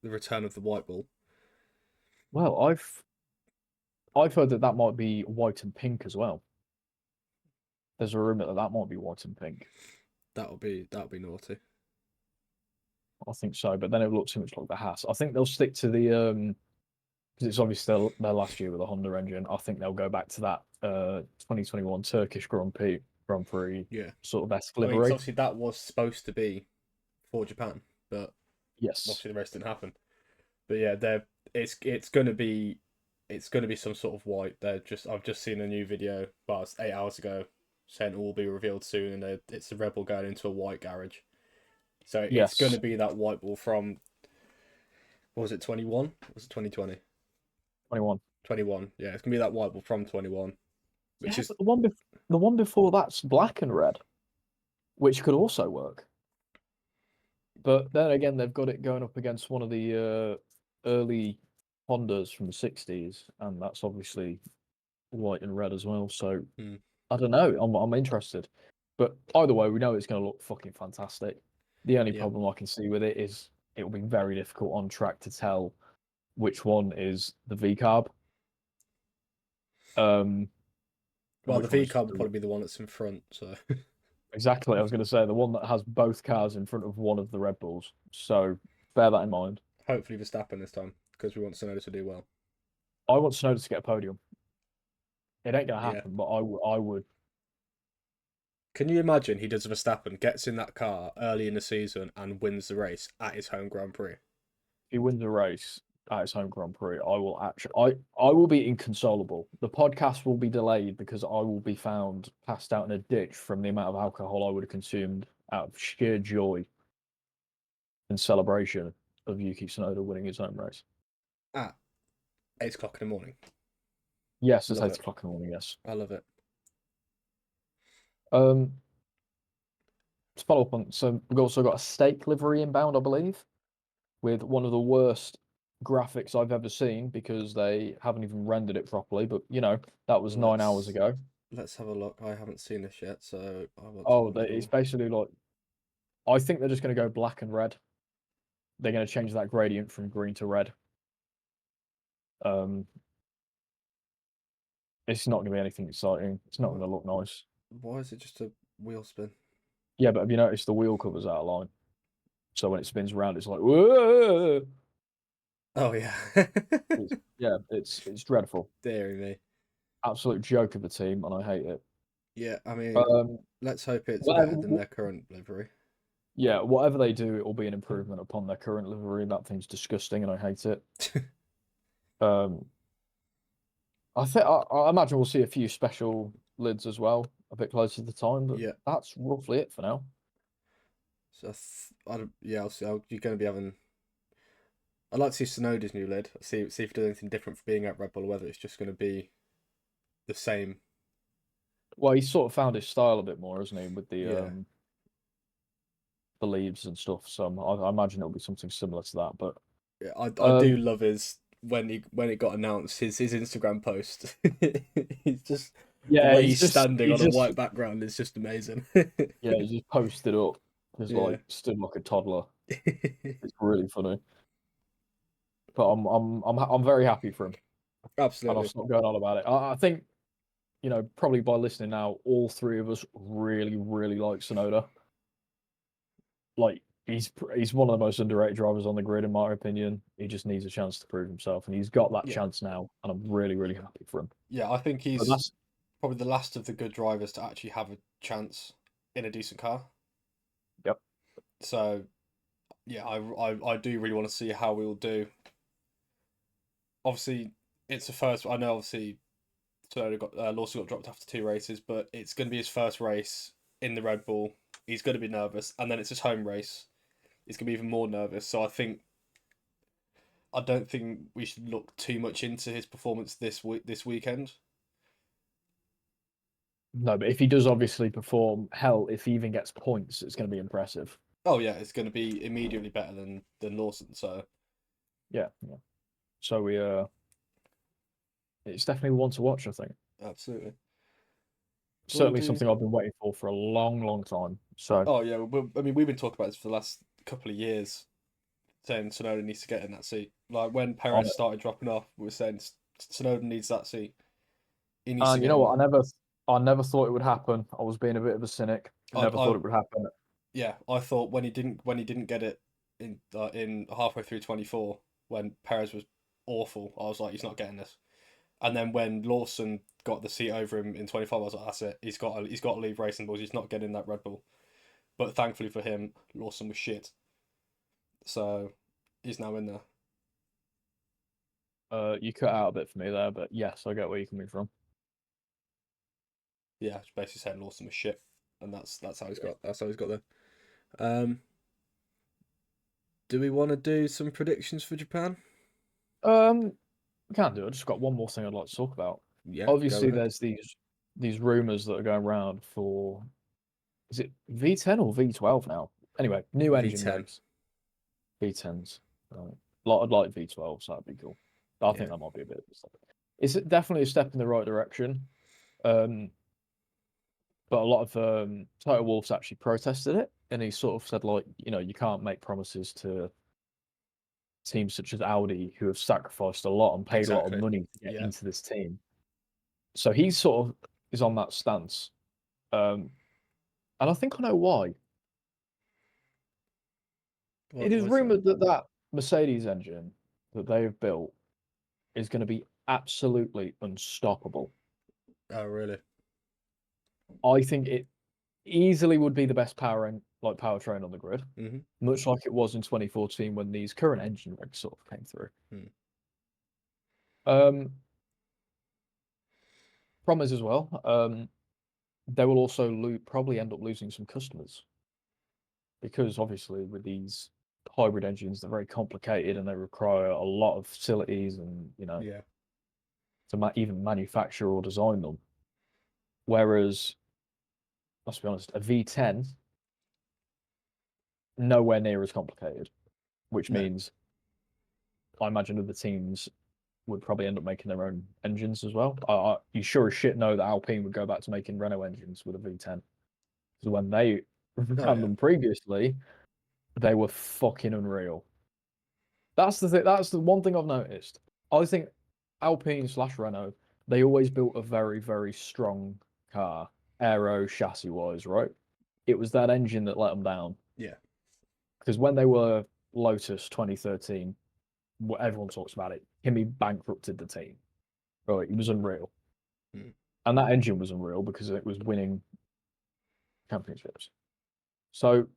Speaker 2: return of the white ball.
Speaker 1: well, I've heard that might be white and pink as well. There's a rumor that that might be white and pink.
Speaker 2: That'll be naughty.
Speaker 1: I think so, but then it will look too much like the Haas. I think they'll stick to the because it's obviously their last year with a Honda engine. I think they'll go back to that 2021 Turkish Grand Prix
Speaker 2: Yeah,
Speaker 1: sort of esque
Speaker 2: I mean, 'cause
Speaker 1: livery.
Speaker 2: obviously that was supposed to be for Japan, but
Speaker 1: Yes.
Speaker 2: obviously the rest didn't happen. But yeah, it's gonna be some sort of white. I've just seen a new video about 8 hours ago saying it will be revealed soon, and it's the Rebel going into a white garage. So it's
Speaker 1: Yes.
Speaker 2: gonna be that white ball from what was it 21? Was it 2020?
Speaker 1: 21.
Speaker 2: 21. Yeah, it's gonna be that white ball from 21, which
Speaker 1: Yeah,
Speaker 2: is
Speaker 1: but the one before that's black and red, which could also work. But then again, they've got it going up against one of the early Hondas from the 60s, and that's obviously white and red as well. So
Speaker 2: hmm,
Speaker 1: I don't know. I'm interested. But either way, we know it's going to look fucking fantastic. The only
Speaker 2: yeah.
Speaker 1: problem I can see with it is it will be very difficult on track to tell which one is the V carb. And
Speaker 2: Well, the
Speaker 1: which one
Speaker 2: V
Speaker 1: is
Speaker 2: card will probably be the one that's in front. So
Speaker 1: exactly. I was going to say the one that has both cars in front of one of the Red Bulls. So bear that in mind.
Speaker 2: hopefully Verstappen this time because we want Sonoda to do well.
Speaker 1: I want Snowden to get a podium. It ain't going to
Speaker 2: Yeah.
Speaker 1: happen, but I would.
Speaker 2: Can you imagine he does Verstappen, gets in that car early in the season and wins the race at his home Grand Prix?
Speaker 1: If he wins a race at his home Grand Prix, I will actually. I will be inconsolable. The podcast will be delayed because I will be found passed out in a ditch from the amount of alcohol I would have consumed out of sheer joy in celebration of Yuki Tsunoda winning his own race.
Speaker 2: At 8 o'clock in the morning.
Speaker 1: Yes, it's
Speaker 2: Love
Speaker 1: 8
Speaker 2: it.
Speaker 1: o'clock in the morning, yes.
Speaker 2: I love it.
Speaker 1: To follow up on, so we've also got a steak livery inbound, I believe, with one of the worst graphics I've ever seen because they haven't even rendered it properly. But you know, that was 9 hours ago.
Speaker 2: Let's have a look. I haven't seen this yet, so I want to
Speaker 1: Oh,
Speaker 2: have a
Speaker 1: it's
Speaker 2: little...
Speaker 1: basically like, I think they're just going to go black and red. They're going to change that gradient from green to red. It's not going to be anything exciting. It's not going to look nice.
Speaker 2: Why is it just a wheel spin?
Speaker 1: Yeah, but have you noticed the wheel cover's out of line? So when it spins around, it's like, whoa!
Speaker 2: Oh yeah.
Speaker 1: It's dreadful.
Speaker 2: Dear me.
Speaker 1: Absolute joke of a team, and I hate it.
Speaker 2: Yeah, I mean,
Speaker 1: Um,
Speaker 2: let's hope it's
Speaker 1: whatever,
Speaker 2: better than their current livery.
Speaker 1: yeah, whatever they do, it will be an improvement upon their current livery. That thing's disgusting, and I hate it. Um, I imagine we'll see a few special lids as well a bit closer to the time, but
Speaker 2: Yeah.
Speaker 1: that's roughly it for now.
Speaker 2: So I'll see. You're going to be having. I'd like to see Tsunoda's new lid. See if he does anything different for being at Red Bull, or whether it's just going to be the same.
Speaker 1: Well, he's sort of found his style a bit more, hasn't he, with
Speaker 2: Yeah.
Speaker 1: the leaves and stuff. So I imagine it'll be something similar to that. But
Speaker 2: Yeah, I do love his when it got announced his Instagram post. He's just the
Speaker 1: yeah,
Speaker 2: way he's standing
Speaker 1: he's
Speaker 2: on a
Speaker 1: just
Speaker 2: white background is just amazing.
Speaker 1: yeah, he just posted up. He's
Speaker 2: Yeah.
Speaker 1: like stood like a toddler. It's really funny. But I'm very happy for him, and I'll
Speaker 2: Absolutely.
Speaker 1: stop going on about it. I think, you know, probably by listening now, all three of us really, really like Tsunoda. Like he's one of the most underrated drivers on the grid, in my opinion. He just needs a chance to prove himself, and he's got that
Speaker 2: Yeah.
Speaker 1: chance now, and I'm really, really happy for him.
Speaker 2: Yeah, I think
Speaker 1: But
Speaker 2: he's
Speaker 1: that's
Speaker 2: probably the last of the good drivers to actually have a chance in a decent car.
Speaker 1: yep.
Speaker 2: So yeah, I do really want to see how we'll do. Obviously, it's the first. I know obviously Lawson got dropped after 2 races, but it's going to be his first race in the Red Bull. He's going to be nervous, and then it's his home race. He's going to be even more nervous. So I don't think we should look too much into his performance this weekend.
Speaker 1: No, but if he does obviously perform, hell, if he even gets points, it's going to be impressive.
Speaker 2: Oh yeah, it's going to be immediately better than Lawson. So
Speaker 1: Yeah, yeah. So it's definitely one to watch. I think
Speaker 2: absolutely. We'll
Speaker 1: certainly
Speaker 2: do.
Speaker 1: something I've been waiting for a long, long time. So
Speaker 2: Oh yeah, I mean we've been talking about this for the last couple of years, saying Tsunoda needs to get in that seat. Like when
Speaker 1: on
Speaker 2: Perez
Speaker 1: it.
Speaker 2: started dropping off, we were saying Tsunoda needs that seat. He needs to
Speaker 1: And you
Speaker 2: get
Speaker 1: know
Speaker 2: in
Speaker 1: what?
Speaker 2: there.
Speaker 1: I never thought it would happen. I was being a bit of a cynic. I never
Speaker 2: I
Speaker 1: thought it would happen.
Speaker 2: yeah, I thought when he didn't get it in halfway through 24 when Perez was awful, I was like he's not getting this. And then when Lawson got the seat over him in 25, I was like that's it. He's got to leave racing bulls. He's not getting that Red Bull. But thankfully for him, Lawson was shit. So he's now in there.
Speaker 1: You cut out a bit for me there, but yes, I get where you're coming from.
Speaker 2: Yeah, basically saying Lawson was shit, and that's how he's got there. Um, do we want to do some predictions for Japan?
Speaker 1: We can do. I just got one more thing I'd like to talk about.
Speaker 2: Yeah, go
Speaker 1: Obviously,
Speaker 2: ahead.
Speaker 1: there's these rumors that are going around for, is it V10 or V12 now? Anyway, new engine
Speaker 2: V10.
Speaker 1: regs, V10s. I'd like V12, so that'd be cool. I
Speaker 2: Yeah.
Speaker 1: think that might be a bit of a step. It's definitely a step in the right direction. Um, but a lot of Toto Wolff's actually protested it, and he sort of said like, you know, you can't make promises to teams such as Audi who have sacrificed a lot and paid a lot of
Speaker 2: Exactly.
Speaker 1: money to get
Speaker 2: Yeah.
Speaker 1: into this team. So he sort of is on that stance. And I think I know why. It is
Speaker 2: Why is that?
Speaker 1: rumored that that Mercedes engine that they have built is going to be absolutely unstoppable.
Speaker 2: Oh, really?
Speaker 1: I think it easily would be the best powertrain on the grid,
Speaker 2: Mhm.
Speaker 1: much like it was in 2014 when these current engine regs sort of came through.
Speaker 2: Hmm.
Speaker 1: Um, Problem is as well, they will also probably end up losing some customers because obviously with these hybrid engines, they're very complicated and they require a lot of facilities and,
Speaker 2: Yeah.
Speaker 1: to even manufacture or design them. Whereas, let's be honest, a V10, nowhere near as complicated, which
Speaker 2: No.
Speaker 1: means I imagine other teams would probably end up making their own engines as well. You sure as shit know that Alpine would go back to making Renault engines with a V10. Because when they
Speaker 2: Oh
Speaker 1: ran
Speaker 2: yeah.
Speaker 1: them previously, they were fucking unreal. That's the thing. That's the one thing I've noticed. I think Alpine/Renault, they always built a very, very strong car, aero chassis wise, right? It was that engine that let them down.
Speaker 2: Yeah.
Speaker 1: Because when they were Lotus 2013, everyone talks about it. Kimi bankrupted the team. Right, it was unreal.
Speaker 2: Mm.
Speaker 1: And that engine was unreal because it was winning championships. So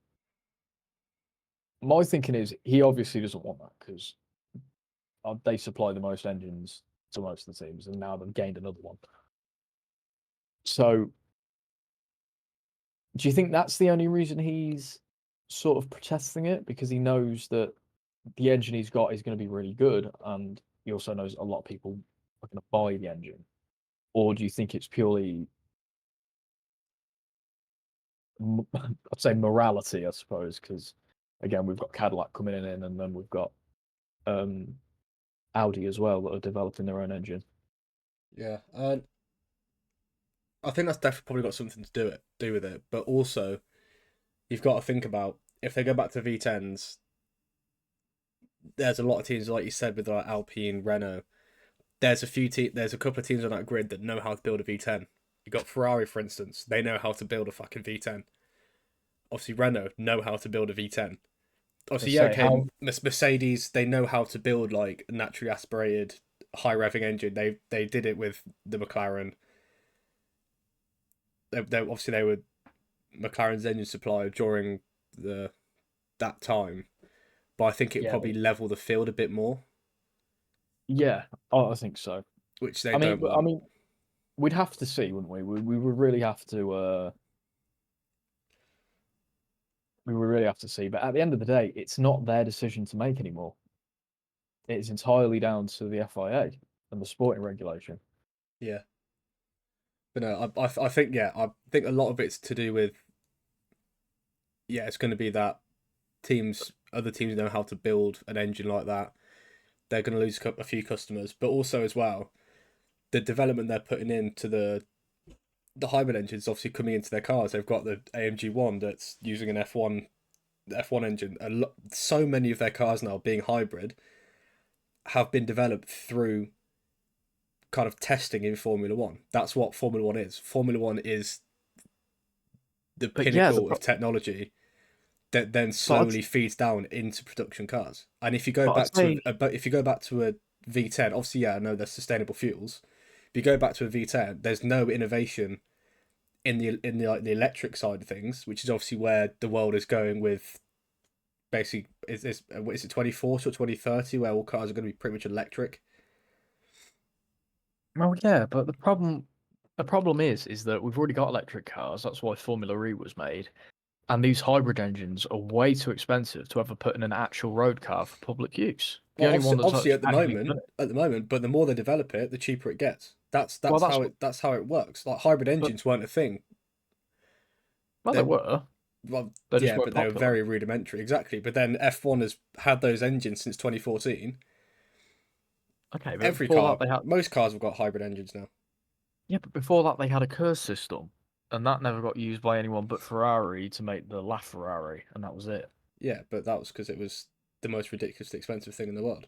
Speaker 1: my thinking is he obviously doesn't want that because they supply the most engines to most of the teams, and now they've gained another one. So do you think that's the only reason he's sort of protesting it? Because he knows that the engine he's got is going to be really good, and he also knows a lot of people are going to buy the engine? Or do you think it's purely, I'd say, morality, I suppose? Because again, we've got Cadillac coming in, and then we've got Audi as well that are developing their own engine.
Speaker 2: Yeah. I think that's definitely probably got something to do with it. But also, you've got to think about if they go back to V10s. There's a lot of teams, like you said, with like Alpine, Renault. There's a couple of teams on that grid that know how to build a V10. You got Ferrari, for instance. They know how to build a fucking V10. Obviously, Renault know how to build a V10. Obviously, yeah,
Speaker 1: Say
Speaker 2: okay.
Speaker 1: how
Speaker 2: Mercedes, they know how to build like a naturally aspirated, high revving engine. They did it with the McLaren. They were McLaren's engine supplier during that time, but I think it
Speaker 1: yeah,
Speaker 2: probably level the field a bit more,
Speaker 1: yeah, I think so.
Speaker 2: which they
Speaker 1: I mean,
Speaker 2: don't want.
Speaker 1: we'd have to see, wouldn't we? We would really have to. We would really have to see. But at the end of the day, it's not their decision to make anymore. It's entirely down to the FIA and the sporting regulation.
Speaker 2: Yeah, but no, I think I think a lot of it's to do with it's going to be that other teams know how to build an engine like that. They're going to lose a few customers, but also as well, the development they're putting into the hybrid engines obviously coming into their cars. They've got the AMG1 that's using an F1 engine. So many of their cars now being hybrid have been developed through kind of testing in Formula One. That's what Formula One is. Formula One is the
Speaker 1: But yeah,
Speaker 2: pinnacle of technology that then
Speaker 1: but
Speaker 2: slowly feeds down into production cars. And if you go
Speaker 1: I'd
Speaker 2: back to
Speaker 1: say
Speaker 2: a V10, obviously I know there's sustainable fuels. If you go back to a V10, there's no innovation in the like the electric side of things, which is obviously where the world is going with. Basically, is it 2040 or 2030 where all cars are going to be pretty much electric?
Speaker 1: well, yeah, but the problem is that we've already got electric cars. That's why Formula E was made. And these hybrid engines are way too expensive to ever put in an actual road car for public use. The
Speaker 2: Well,
Speaker 1: only one that's
Speaker 2: obviously
Speaker 1: actually done it.
Speaker 2: at the moment, but the more they develop it, the cheaper it gets. That's
Speaker 1: Well,
Speaker 2: that's
Speaker 1: that's
Speaker 2: how
Speaker 1: what,
Speaker 2: it works. Like hybrid
Speaker 1: but
Speaker 2: engines weren't a thing.
Speaker 1: well, they
Speaker 2: They
Speaker 1: were.
Speaker 2: Well,
Speaker 1: They just
Speaker 2: yeah,
Speaker 1: weren't
Speaker 2: but they were
Speaker 1: popular.
Speaker 2: very rudimentary, exactly. But then F1 has had those engines since 2014.
Speaker 1: Okay, but
Speaker 2: Every
Speaker 1: before that
Speaker 2: car,
Speaker 1: they had
Speaker 2: most cars have got hybrid engines now.
Speaker 1: yeah, but before that they had a curse system, and that never got used by anyone but Ferrari to make the LaFerrari, and that was it.
Speaker 2: Yeah, but that was because it was the most ridiculously expensive thing in the world.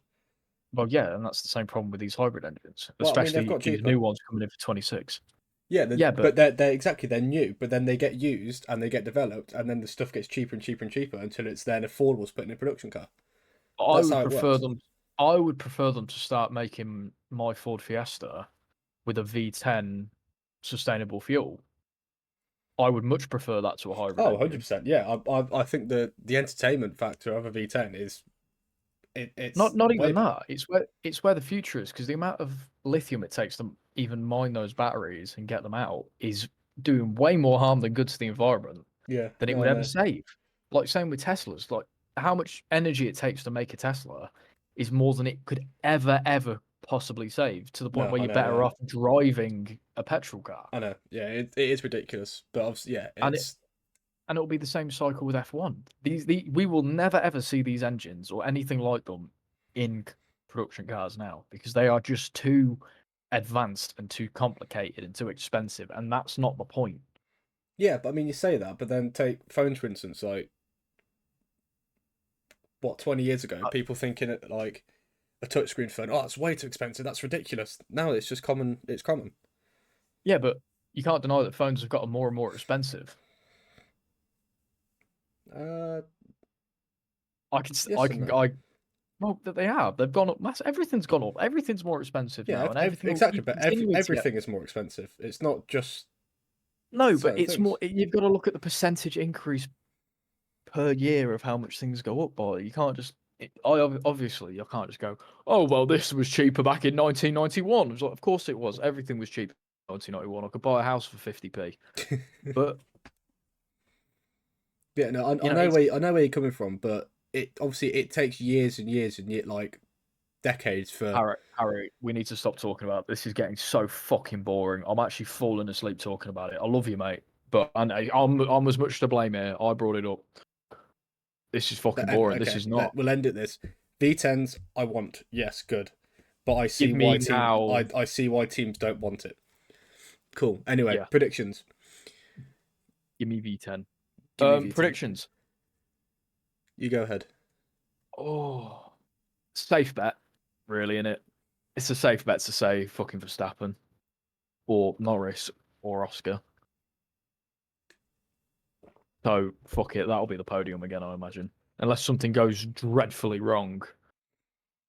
Speaker 1: Well, yeah, and that's the same problem with these hybrid engines,
Speaker 2: Well, I mean, they've
Speaker 1: especially
Speaker 2: got
Speaker 1: these
Speaker 2: cheaper.
Speaker 1: new ones coming in for 26.
Speaker 2: Yeah,
Speaker 1: Yeah, but
Speaker 2: but they're new, but then they get used and they get developed, and then the stuff gets cheaper and cheaper and cheaper until it's then affordable to put in a production car.
Speaker 1: I
Speaker 2: That's
Speaker 1: would
Speaker 2: how it
Speaker 1: prefer
Speaker 2: works.
Speaker 1: them. I would prefer them to start making my Ford Fiesta with a V10 sustainable fuel. I would much prefer that to a hybrid
Speaker 2: Oh,
Speaker 1: engine.
Speaker 2: 100%. Yeah, I think the entertainment factor of a V10 is it's
Speaker 1: Not
Speaker 2: way
Speaker 1: even
Speaker 2: better.
Speaker 1: that. It's where the future is because the amount of lithium it takes to even mine those batteries and get them out is doing way more harm than good to the environment
Speaker 2: Yeah,
Speaker 1: than it
Speaker 2: no,
Speaker 1: would
Speaker 2: I
Speaker 1: ever
Speaker 2: know.
Speaker 1: save. Like same with Teslas. Like how much energy it takes to make a Tesla is more than it could ever possibly save, to the point
Speaker 2: No,
Speaker 1: where
Speaker 2: I
Speaker 1: you're
Speaker 2: know,
Speaker 1: better
Speaker 2: yeah.
Speaker 1: off driving a petrol car.
Speaker 2: I know, yeah, it is ridiculous. But obviously, yeah,
Speaker 1: And
Speaker 2: it's
Speaker 1: it'll be the same cycle with F1. We will never ever see these engines or anything like them in production cars now, because they are just too advanced and too complicated and too expensive, and that's not the point.
Speaker 2: yeah. But I mean, you say that, but then take phones for instance. Like what 20 years ago,
Speaker 1: Uh,
Speaker 2: people thinking it like a touchscreen phone. Oh, it's way too expensive. That's ridiculous. Now it's just common. It's common.
Speaker 1: Yeah, but you can't deny that phones have gotten more and more expensive.
Speaker 2: Uh,
Speaker 1: I
Speaker 2: yes and
Speaker 1: can,
Speaker 2: no.
Speaker 1: well, that they have. They've gone up. Everything's gone up. Everything's more expensive
Speaker 2: Yeah,
Speaker 1: now, and everything will
Speaker 2: exactly.
Speaker 1: keep
Speaker 2: But
Speaker 1: continuing to get.
Speaker 2: everything is more expensive. It's not just
Speaker 1: No, but
Speaker 2: certain
Speaker 1: it's more.
Speaker 2: things.
Speaker 1: You've got to look at the percentage increase per year of how much things go up by. You can't just. Obviously you can't just go, oh well, this was cheaper back in 1991. It was like, of course it was. Everything was cheap in 1991. I could buy a house for 50p. But
Speaker 2: Yeah, no,
Speaker 1: you know, it's
Speaker 2: I know where you're coming from, but it obviously it takes years and years and yet like decades for.
Speaker 1: Harry. We need to stop talking about this. Is getting so fucking boring. I'm actually falling asleep talking about it. I love you, mate, but I'm as much to blame here. I brought it up. This is fucking boring. This
Speaker 2: Okay,
Speaker 1: is not.
Speaker 2: we'll end at this. V10s, I want. Yes, good, but
Speaker 1: Give me now.
Speaker 2: I see why teams don't want it. Cool. Anyway,
Speaker 1: Yeah,
Speaker 2: predictions.
Speaker 1: give me V10.
Speaker 2: Give me V10.
Speaker 1: Predictions.
Speaker 2: You go ahead.
Speaker 1: Oh, safe bet, really, innit? It's a safe bet to say fucking Verstappen or Norris or Oscar. So fuck it, that'll be the podium again, I imagine. Unless something goes dreadfully wrong,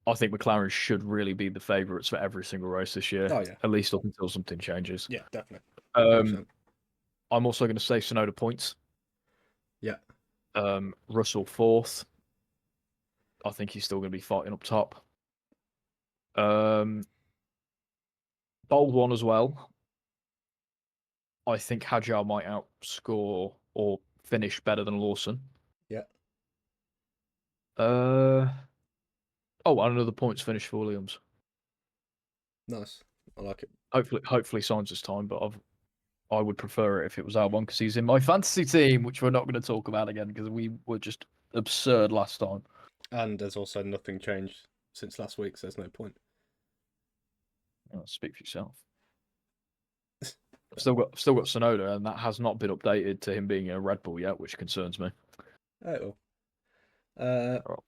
Speaker 1: I think McLaren should really be the favourites for every single race this year,
Speaker 2: Oh yeah,
Speaker 1: at least up until something changes.
Speaker 2: yeah, definitely.
Speaker 1: Um,
Speaker 2: 100%.
Speaker 1: I'm also going to say Sonoda points.
Speaker 2: Yeah,
Speaker 1: Russell fourth. I think he's still going to be fighting up top. Bold one as well. I think Hadjar might outscore or finish better than Lawson.
Speaker 2: yeah,
Speaker 1: Oh, and another points finish for Williams.
Speaker 2: nice. I like it.
Speaker 1: Hopefully signs this time, but I would prefer it if it was Albon because he's in my fantasy team, which we're not going to talk about again because we were just absurd last time.
Speaker 2: And there's also nothing changed since last week, so there's no point.
Speaker 1: Speak for yourself. I've still got Sonoda, and that has not been updated to him being a Red Bull yet, which concerns me.
Speaker 2: Oh, well.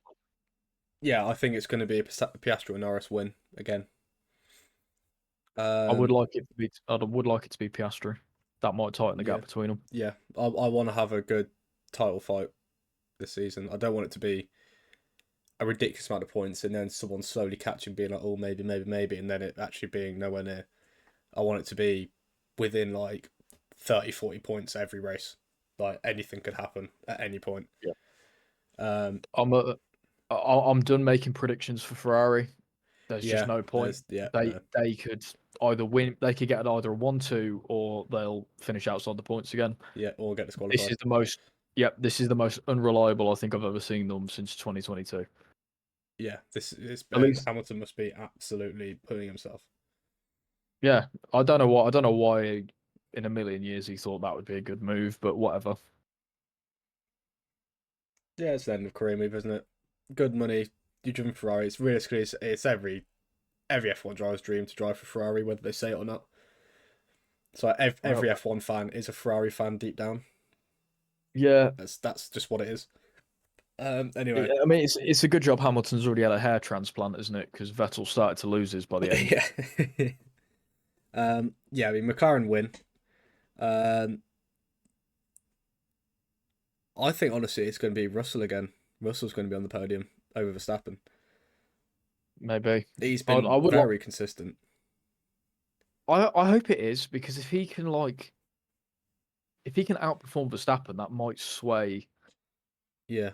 Speaker 2: Yeah, I think it's going to be a Piastri and Norris win again.
Speaker 1: I would like it to be. I would like it to be Piastri. That might tighten the
Speaker 2: Yeah,
Speaker 1: gap between them.
Speaker 2: yeah. I want to have a good title fight this season. I don't want it to be a ridiculous amount of points and then someone slowly catching, being like, oh, maybe, and then it actually being nowhere near. I want it to be within like 30, 40 points every race. Like anything could happen at any point.
Speaker 1: Yeah.
Speaker 2: Um,
Speaker 1: I'm done making predictions for Ferrari. There's just
Speaker 2: yeah,
Speaker 1: no point.
Speaker 2: no.
Speaker 1: They could either win. They could get either a 1-2 or they'll finish outside the points again.
Speaker 2: Yeah, or get
Speaker 1: This
Speaker 2: disqualified.
Speaker 1: is the most. Yep, this is the most unreliable I think I've ever seen them since 2022.
Speaker 2: Yeah, this is
Speaker 1: At least,
Speaker 2: Hamilton must be absolutely pulling himself.
Speaker 1: yeah. I don't know what. I don't know why. In a million years, he thought that would be a good move, but whatever.
Speaker 2: Yeah, it's the end of career move, isn't it? Good money. You driven Ferrari. It's realistically, it's every F1 driver's dream to drive for Ferrari, whether they say it or not. So every F1 fan is a Ferrari fan deep down.
Speaker 1: Yeah.
Speaker 2: That's just what it is. Anyway,
Speaker 1: I mean, it's a good job Hamilton's already had a hair transplant, isn't it? Because Vettel started to lose his by the end.
Speaker 2: yeah. Yeah, I mean McLaren win. I think honestly it's going to be Russell again. Russell's going to be on the podium over Verstappen.
Speaker 1: Maybe
Speaker 2: He's been
Speaker 1: I would
Speaker 2: very consistent.
Speaker 1: I hope it is, because if he can outperform Verstappen, that might sway
Speaker 2: Yeah,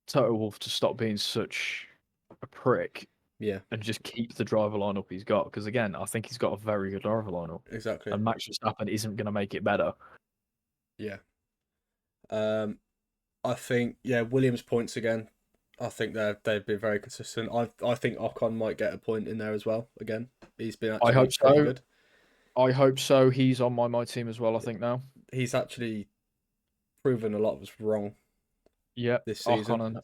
Speaker 1: Toto Wolff to stop being such a prick
Speaker 2: yeah,
Speaker 1: and just keep the driver lineup he's got. Because again, I think he's got a very good driver lineup,
Speaker 2: exactly.
Speaker 1: and Max Verstappen isn't going to make it better.
Speaker 2: Yeah. I think Williams points again. I think they've been very consistent. I think Ocon might get a point in there as well. Again, he's been
Speaker 1: I
Speaker 2: actually
Speaker 1: hope
Speaker 2: pretty
Speaker 1: so.
Speaker 2: good.
Speaker 1: I hope so. He's on my team as well, I think now.
Speaker 2: He's actually proven a lot of us wrong
Speaker 1: Yeah,
Speaker 2: this season.
Speaker 1: Ocon and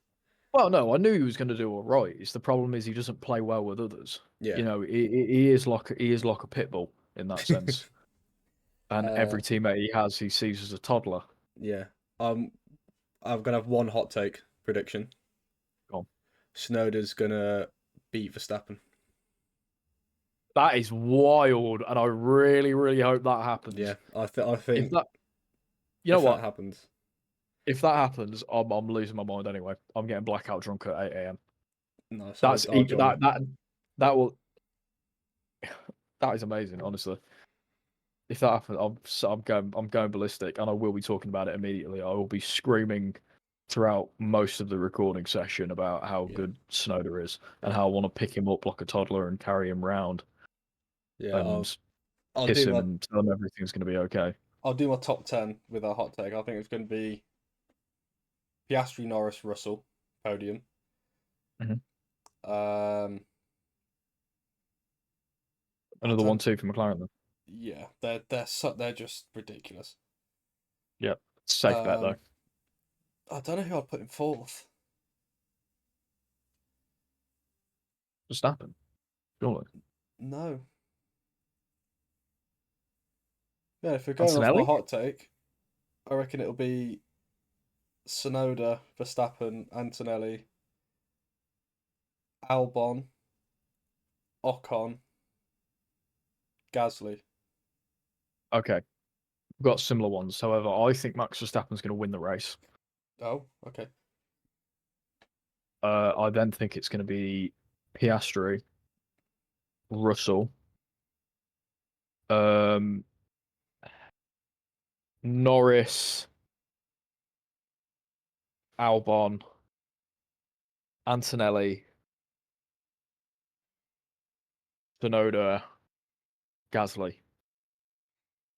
Speaker 1: well, no, I knew he was going to do all right. It's the problem is he doesn't play well with others.
Speaker 2: Yeah.
Speaker 1: You know, he is like a pit bull in that sense. And every teammate he has, he sees as a toddler.
Speaker 2: Yeah. I'm gonna have one hot take prediction.
Speaker 1: Go on.
Speaker 2: Snowder's gonna beat Verstappen.
Speaker 1: That is wild, and I really, really hope that happens.
Speaker 2: Yeah, I
Speaker 1: If
Speaker 2: think
Speaker 1: that, you know
Speaker 2: if that
Speaker 1: what?
Speaker 2: happens,
Speaker 1: If that happens, I'm losing my mind anyway. I'm getting blackout drunk at 8 a.m.
Speaker 2: no, so
Speaker 1: That's
Speaker 2: I'll join you.
Speaker 1: that will that is amazing, honestly. If that happens, I'm going ballistic, and I will be talking about it immediately. I will be screaming throughout most of the recording session about how good Snowder is and how I want to pick him up like a toddler and carry him round
Speaker 2: Yeah,
Speaker 1: and
Speaker 2: I'll
Speaker 1: kiss
Speaker 2: do
Speaker 1: him
Speaker 2: my
Speaker 1: and tell him everything's going to be okay.
Speaker 2: I'll do my top 10 with a hot take. I think it's going to be Piastri, Norris, Russell podium.
Speaker 1: Mhm.
Speaker 2: Um,
Speaker 1: Another 1-2 for McLaren then.
Speaker 2: Yeah, they're just ridiculous.
Speaker 1: Yeah, safe bet though.
Speaker 2: I don't know who I'd put in fourth.
Speaker 1: Verstappen, surely.
Speaker 2: No. Yeah, if we're going off my
Speaker 1: Antonelli?
Speaker 2: hot take, I reckon it'll be Tsunoda, Verstappen, Antonelli, Albon, Ocon, Gasly.
Speaker 1: Okay, we've got similar ones. However, I think Max Verstappen's going to win the race.
Speaker 2: Oh, okay.
Speaker 1: I then think it's going to be Piastri, Russell, Norris, Albon, Antonelli, Tsunoda, Gasly,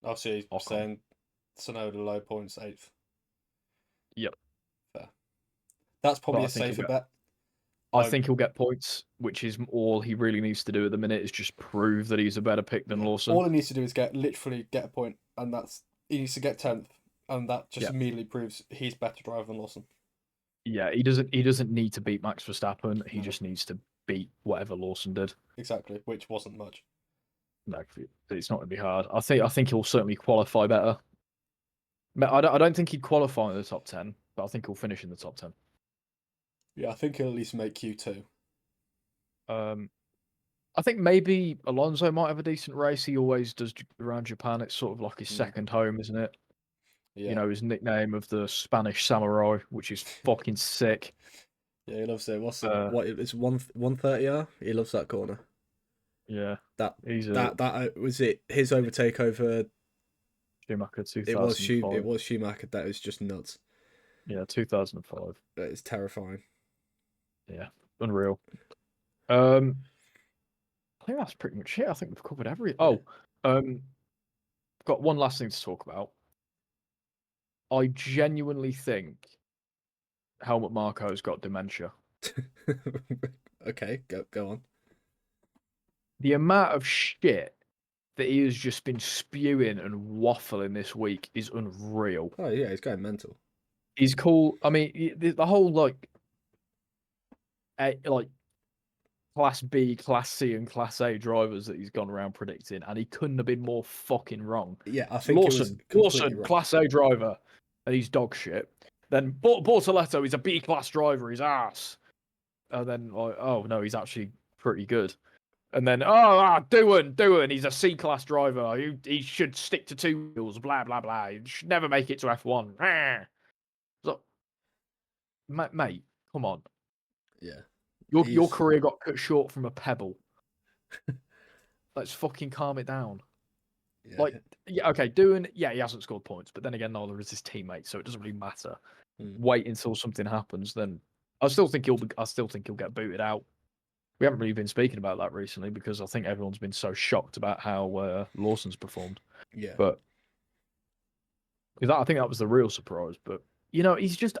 Speaker 2: Obviously,
Speaker 1: Ocon.
Speaker 2: saying Tsunoda low points, 8th.
Speaker 1: Yep.
Speaker 2: Fair. That's probably
Speaker 1: But
Speaker 2: a safer bet.
Speaker 1: I think he'll get points, which is all he really needs to do at the minute is just prove that he's a better pick than Lawson.
Speaker 2: All he needs to do is literally get a point, and he needs to get 10th, and that just immediately proves he's better driver than Lawson.
Speaker 1: Yeah, he doesn't need to beat Max Verstappen. He just needs to beat whatever Lawson did.
Speaker 2: Exactly, which wasn't much.
Speaker 1: No, it's not going to be hard. I think he'll certainly qualify better. I don't think he'd qualify in the top 10, but I think he'll finish in the top 10.
Speaker 2: Yeah, I think he'll at least make Q2.
Speaker 1: I think maybe Alonso might have a decent race. He always does around Japan. It's sort of like his second home, isn't it?
Speaker 2: Yeah.
Speaker 1: You know, his nickname of the Spanish Samurai, which is fucking sick.
Speaker 2: Yeah, he loves it. It's 130R? He loves that corner.
Speaker 1: Yeah.
Speaker 2: That was it. His overtake over
Speaker 1: Schumacher 2005.
Speaker 2: It was Schumacher. That was just nuts.
Speaker 1: Yeah, 2005.
Speaker 2: That is terrifying.
Speaker 1: Yeah, unreal. I think that's pretty much it. I think we've covered everything. Got one last thing to talk about. I genuinely think Helmut Marko's got dementia.
Speaker 2: Okay, go on.
Speaker 1: The amount of shit that he has just been spewing and waffling this week is unreal.
Speaker 2: Oh yeah, he's going mental.
Speaker 1: He's cool. I mean, the whole like Class B, Class C, and Class A drivers that he's gone around predicting, and he couldn't have been more fucking wrong.
Speaker 2: Yeah, I think
Speaker 1: Lawson,
Speaker 2: wrong.
Speaker 1: Class A driver, and he's dog shit. Then Bortoletto, he's a B class driver, he's ass. And then oh no, he's actually pretty good. And then Doohan, he's a C class driver. He should stick to 2 wheels. Blah blah blah. He should never make it to F1. So, mate, come on.
Speaker 2: Yeah.
Speaker 1: Your career got cut short from a pebble. Let's fucking calm it down.
Speaker 2: Yeah.
Speaker 1: Okay, Doohan, he hasn't scored points, but then again, neither is his teammate, so it doesn't really matter. Wait until something happens, then I still think he'll get booted out. We haven't really been speaking about that recently because I think everyone's been so shocked about how Lawson's performed.
Speaker 2: Yeah.
Speaker 1: But I think that was the real surprise. But you know, he's just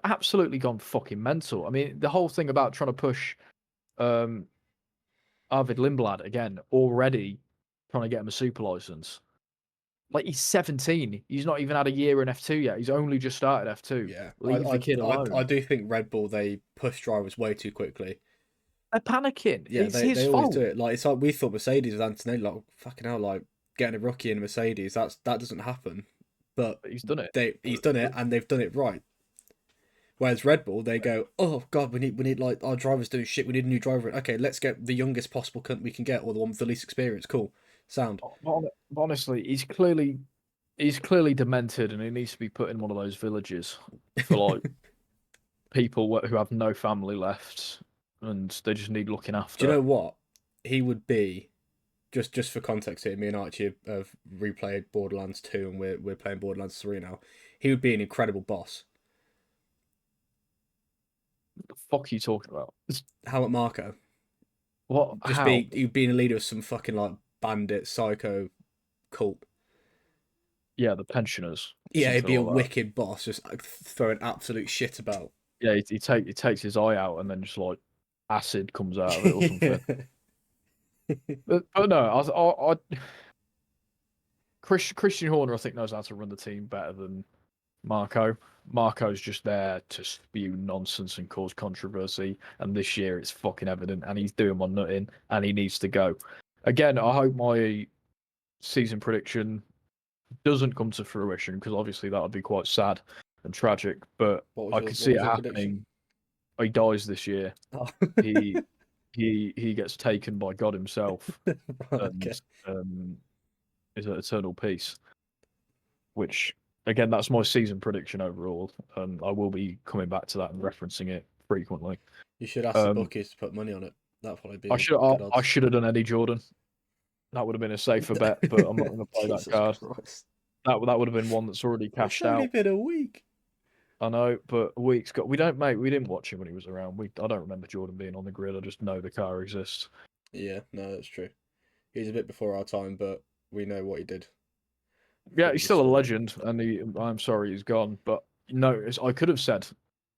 Speaker 1: absolutely gone fucking mental. I mean, the whole thing about trying to push Arvid Lindblad again already, trying to get him a super license. Like, he's 17. He's not even had a year in F2 yet. He's only just started F2.
Speaker 2: Yeah,
Speaker 1: Leave the kid
Speaker 2: I
Speaker 1: alone.
Speaker 2: do think Red Bull, they push drivers way too quickly.
Speaker 1: They're panicking.
Speaker 2: Yeah,
Speaker 1: It's his
Speaker 2: they always do
Speaker 1: fault.
Speaker 2: it. Like, it's like we thought Mercedes with Antonelli, like fucking hell, like getting a rookie in a Mercedes, that doesn't happen. But
Speaker 1: But he's done it.
Speaker 2: he's done it, and they've done it right. Whereas Red Bull, they go, oh god, we need like our drivers doing shit. We need a new driver. Okay, let's get the youngest possible cunt we can get, or the one with the least experience. Cool, sound.
Speaker 1: Honestly, he's clearly demented, and he needs to be put in one of those villages for like people who have no family left, and they just need looking
Speaker 2: Do you
Speaker 1: after.
Speaker 2: know what? He would be, just for context here, me and Archie have replayed Borderlands 2 and we're playing Borderlands 3 now. He would be an incredible boss.
Speaker 1: What the fuck are you talking about?
Speaker 2: Helmut Marko.
Speaker 1: What?
Speaker 2: Just
Speaker 1: How?
Speaker 2: be you being a leader of some fucking like bandit psycho cult.
Speaker 1: Yeah, the pensioners.
Speaker 2: Yeah, he'd
Speaker 1: Something
Speaker 2: be a
Speaker 1: like that.
Speaker 2: wicked boss, just like, throwing absolute shit about.
Speaker 1: Yeah, he takes his eye out, and then just like acid comes out of it or something. But no, Christian Horner, I think, knows how to run the team better than Marco. Marco's just there to spew nonsense and cause controversy, and this year it's fucking evident, and he's doing my nutting, and he needs to go. Again, I hope my season prediction doesn't come to fruition, because obviously that would be quite sad and tragic, but I could see
Speaker 2: what
Speaker 1: it
Speaker 2: was your prediction?
Speaker 1: happening. He dies this year.
Speaker 2: Oh.
Speaker 1: He he gets taken by God himself, and
Speaker 2: Okay.
Speaker 1: is at eternal peace, which, again, that's my season prediction overall, and I will be coming back to that and referencing it frequently.
Speaker 2: You should ask the
Speaker 1: Um,
Speaker 2: bookies to put money on it. That'd probably
Speaker 1: I
Speaker 2: be
Speaker 1: should
Speaker 2: good
Speaker 1: I
Speaker 2: odds.
Speaker 1: should have done Eddie Jordan. That would have been a safer bet, but I'm not going to play that
Speaker 2: Jesus
Speaker 1: card.
Speaker 2: Christ.
Speaker 1: That would have been one that's already
Speaker 2: It's
Speaker 1: cashed
Speaker 2: only
Speaker 1: out.
Speaker 2: been a week.
Speaker 1: I know, but we didn't watch him when he was around. I don't remember Jordan being on the grid. I just know the car exists.
Speaker 2: Yeah, no, that's true. He's a bit before our time, but we know what he did.
Speaker 1: Yeah,
Speaker 2: For
Speaker 1: he's
Speaker 2: the
Speaker 1: still a
Speaker 2: sport.
Speaker 1: legend, and I'm sorry he's gone. But no, I could have said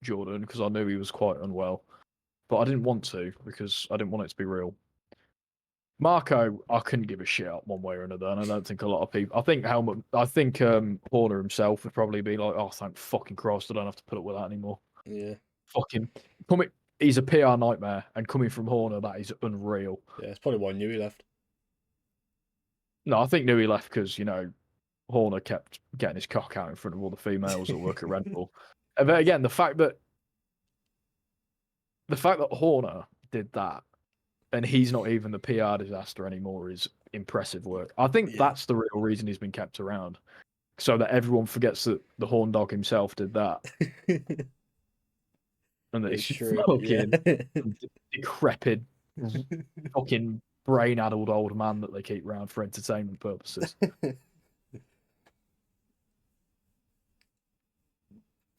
Speaker 1: Jordan because I knew he was quite unwell, but I didn't want to because I didn't want it to be real. Marco, I couldn't give a shit up one way or another, and I don't think a lot of people. I think Horner himself would probably be like, "Oh, thank fucking Christ, I don't have to put up with that anymore."
Speaker 2: Yeah.
Speaker 1: Fucking coming, he's a PR nightmare, and coming from Horner, that is unreal.
Speaker 2: Yeah, it's probably why I knew he left.
Speaker 1: No, I think knew he left because Horner kept getting his cock out in front of all the females that work at Red Bull. But again, the fact that Horner did that and he's not even the PR disaster anymore is impressive work. I think
Speaker 2: Yeah.
Speaker 1: that's the real reason he's been kept around, so that everyone forgets that the horn dog himself did that, and that
Speaker 2: It's
Speaker 1: it's
Speaker 2: true.
Speaker 1: fucking
Speaker 2: Yeah.
Speaker 1: decrepit, fucking brain-addled old man that they keep around for entertainment purposes.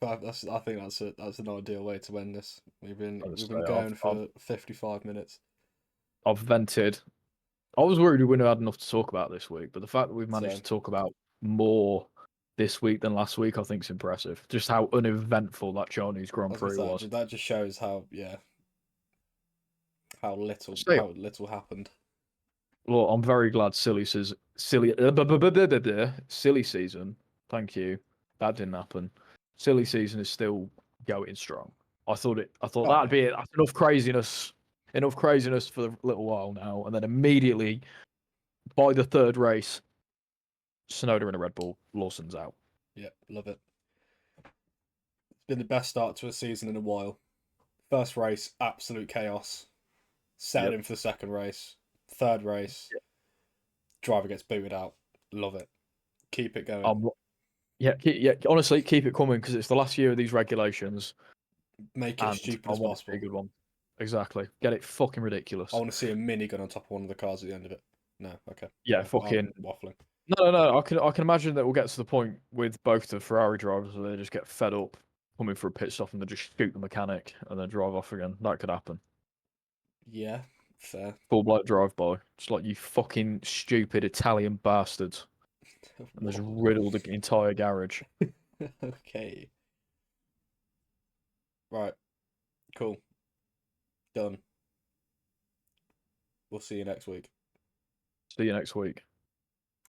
Speaker 2: But I think that's an ideal way to end this. We've been
Speaker 1: Honestly,
Speaker 2: going for 55 minutes.
Speaker 1: I've vented. I was worried we wouldn't have had enough to talk about this week, but the fact that we've managed
Speaker 2: Same.
Speaker 1: to talk about more this week than last week, I think is impressive. Just how uneventful that Chinese
Speaker 2: I
Speaker 1: Grand
Speaker 2: was gonna
Speaker 1: Prix
Speaker 2: say,
Speaker 1: was.
Speaker 2: that just shows how
Speaker 1: So,
Speaker 2: how little happened.
Speaker 1: well, I'm very glad silly season. Thank you. That didn't happen. Silly season is still going strong. I thought
Speaker 2: Oh
Speaker 1: that'd
Speaker 2: yeah.
Speaker 1: be it. That's enough craziness for a little while now, and then immediately by the third race, Sonoda in a Red Bull, Lawson's out.
Speaker 2: Yeah, love it. It's been the best start to a season in a while. First race, absolute chaos. Settled in for the second race. Third race, driver gets booted out. Love it. Keep it going.
Speaker 1: Yeah. Honestly, keep it coming because it's the last year of these regulations,
Speaker 2: Make it as
Speaker 1: and
Speaker 2: stupid
Speaker 1: I
Speaker 2: as
Speaker 1: want it to be a
Speaker 2: possible.
Speaker 1: good one. Exactly. Get it fucking ridiculous.
Speaker 2: I want to see a minigun on top of one of the cars at the end of it. No, okay.
Speaker 1: Yeah,
Speaker 2: I'm
Speaker 1: fucking.
Speaker 2: waffling.
Speaker 1: No. I can imagine that we'll get to the point with both the Ferrari drivers where they just get fed up coming for a pit stop and they just shoot the mechanic and then drive off again. That could happen.
Speaker 2: Yeah, fair.
Speaker 1: Full bloke drive by. Just like, you fucking stupid Italian bastards. And just riddle the entire garage.
Speaker 2: Okay. Right. Cool. Done. We'll see you next week.
Speaker 1: See you next week.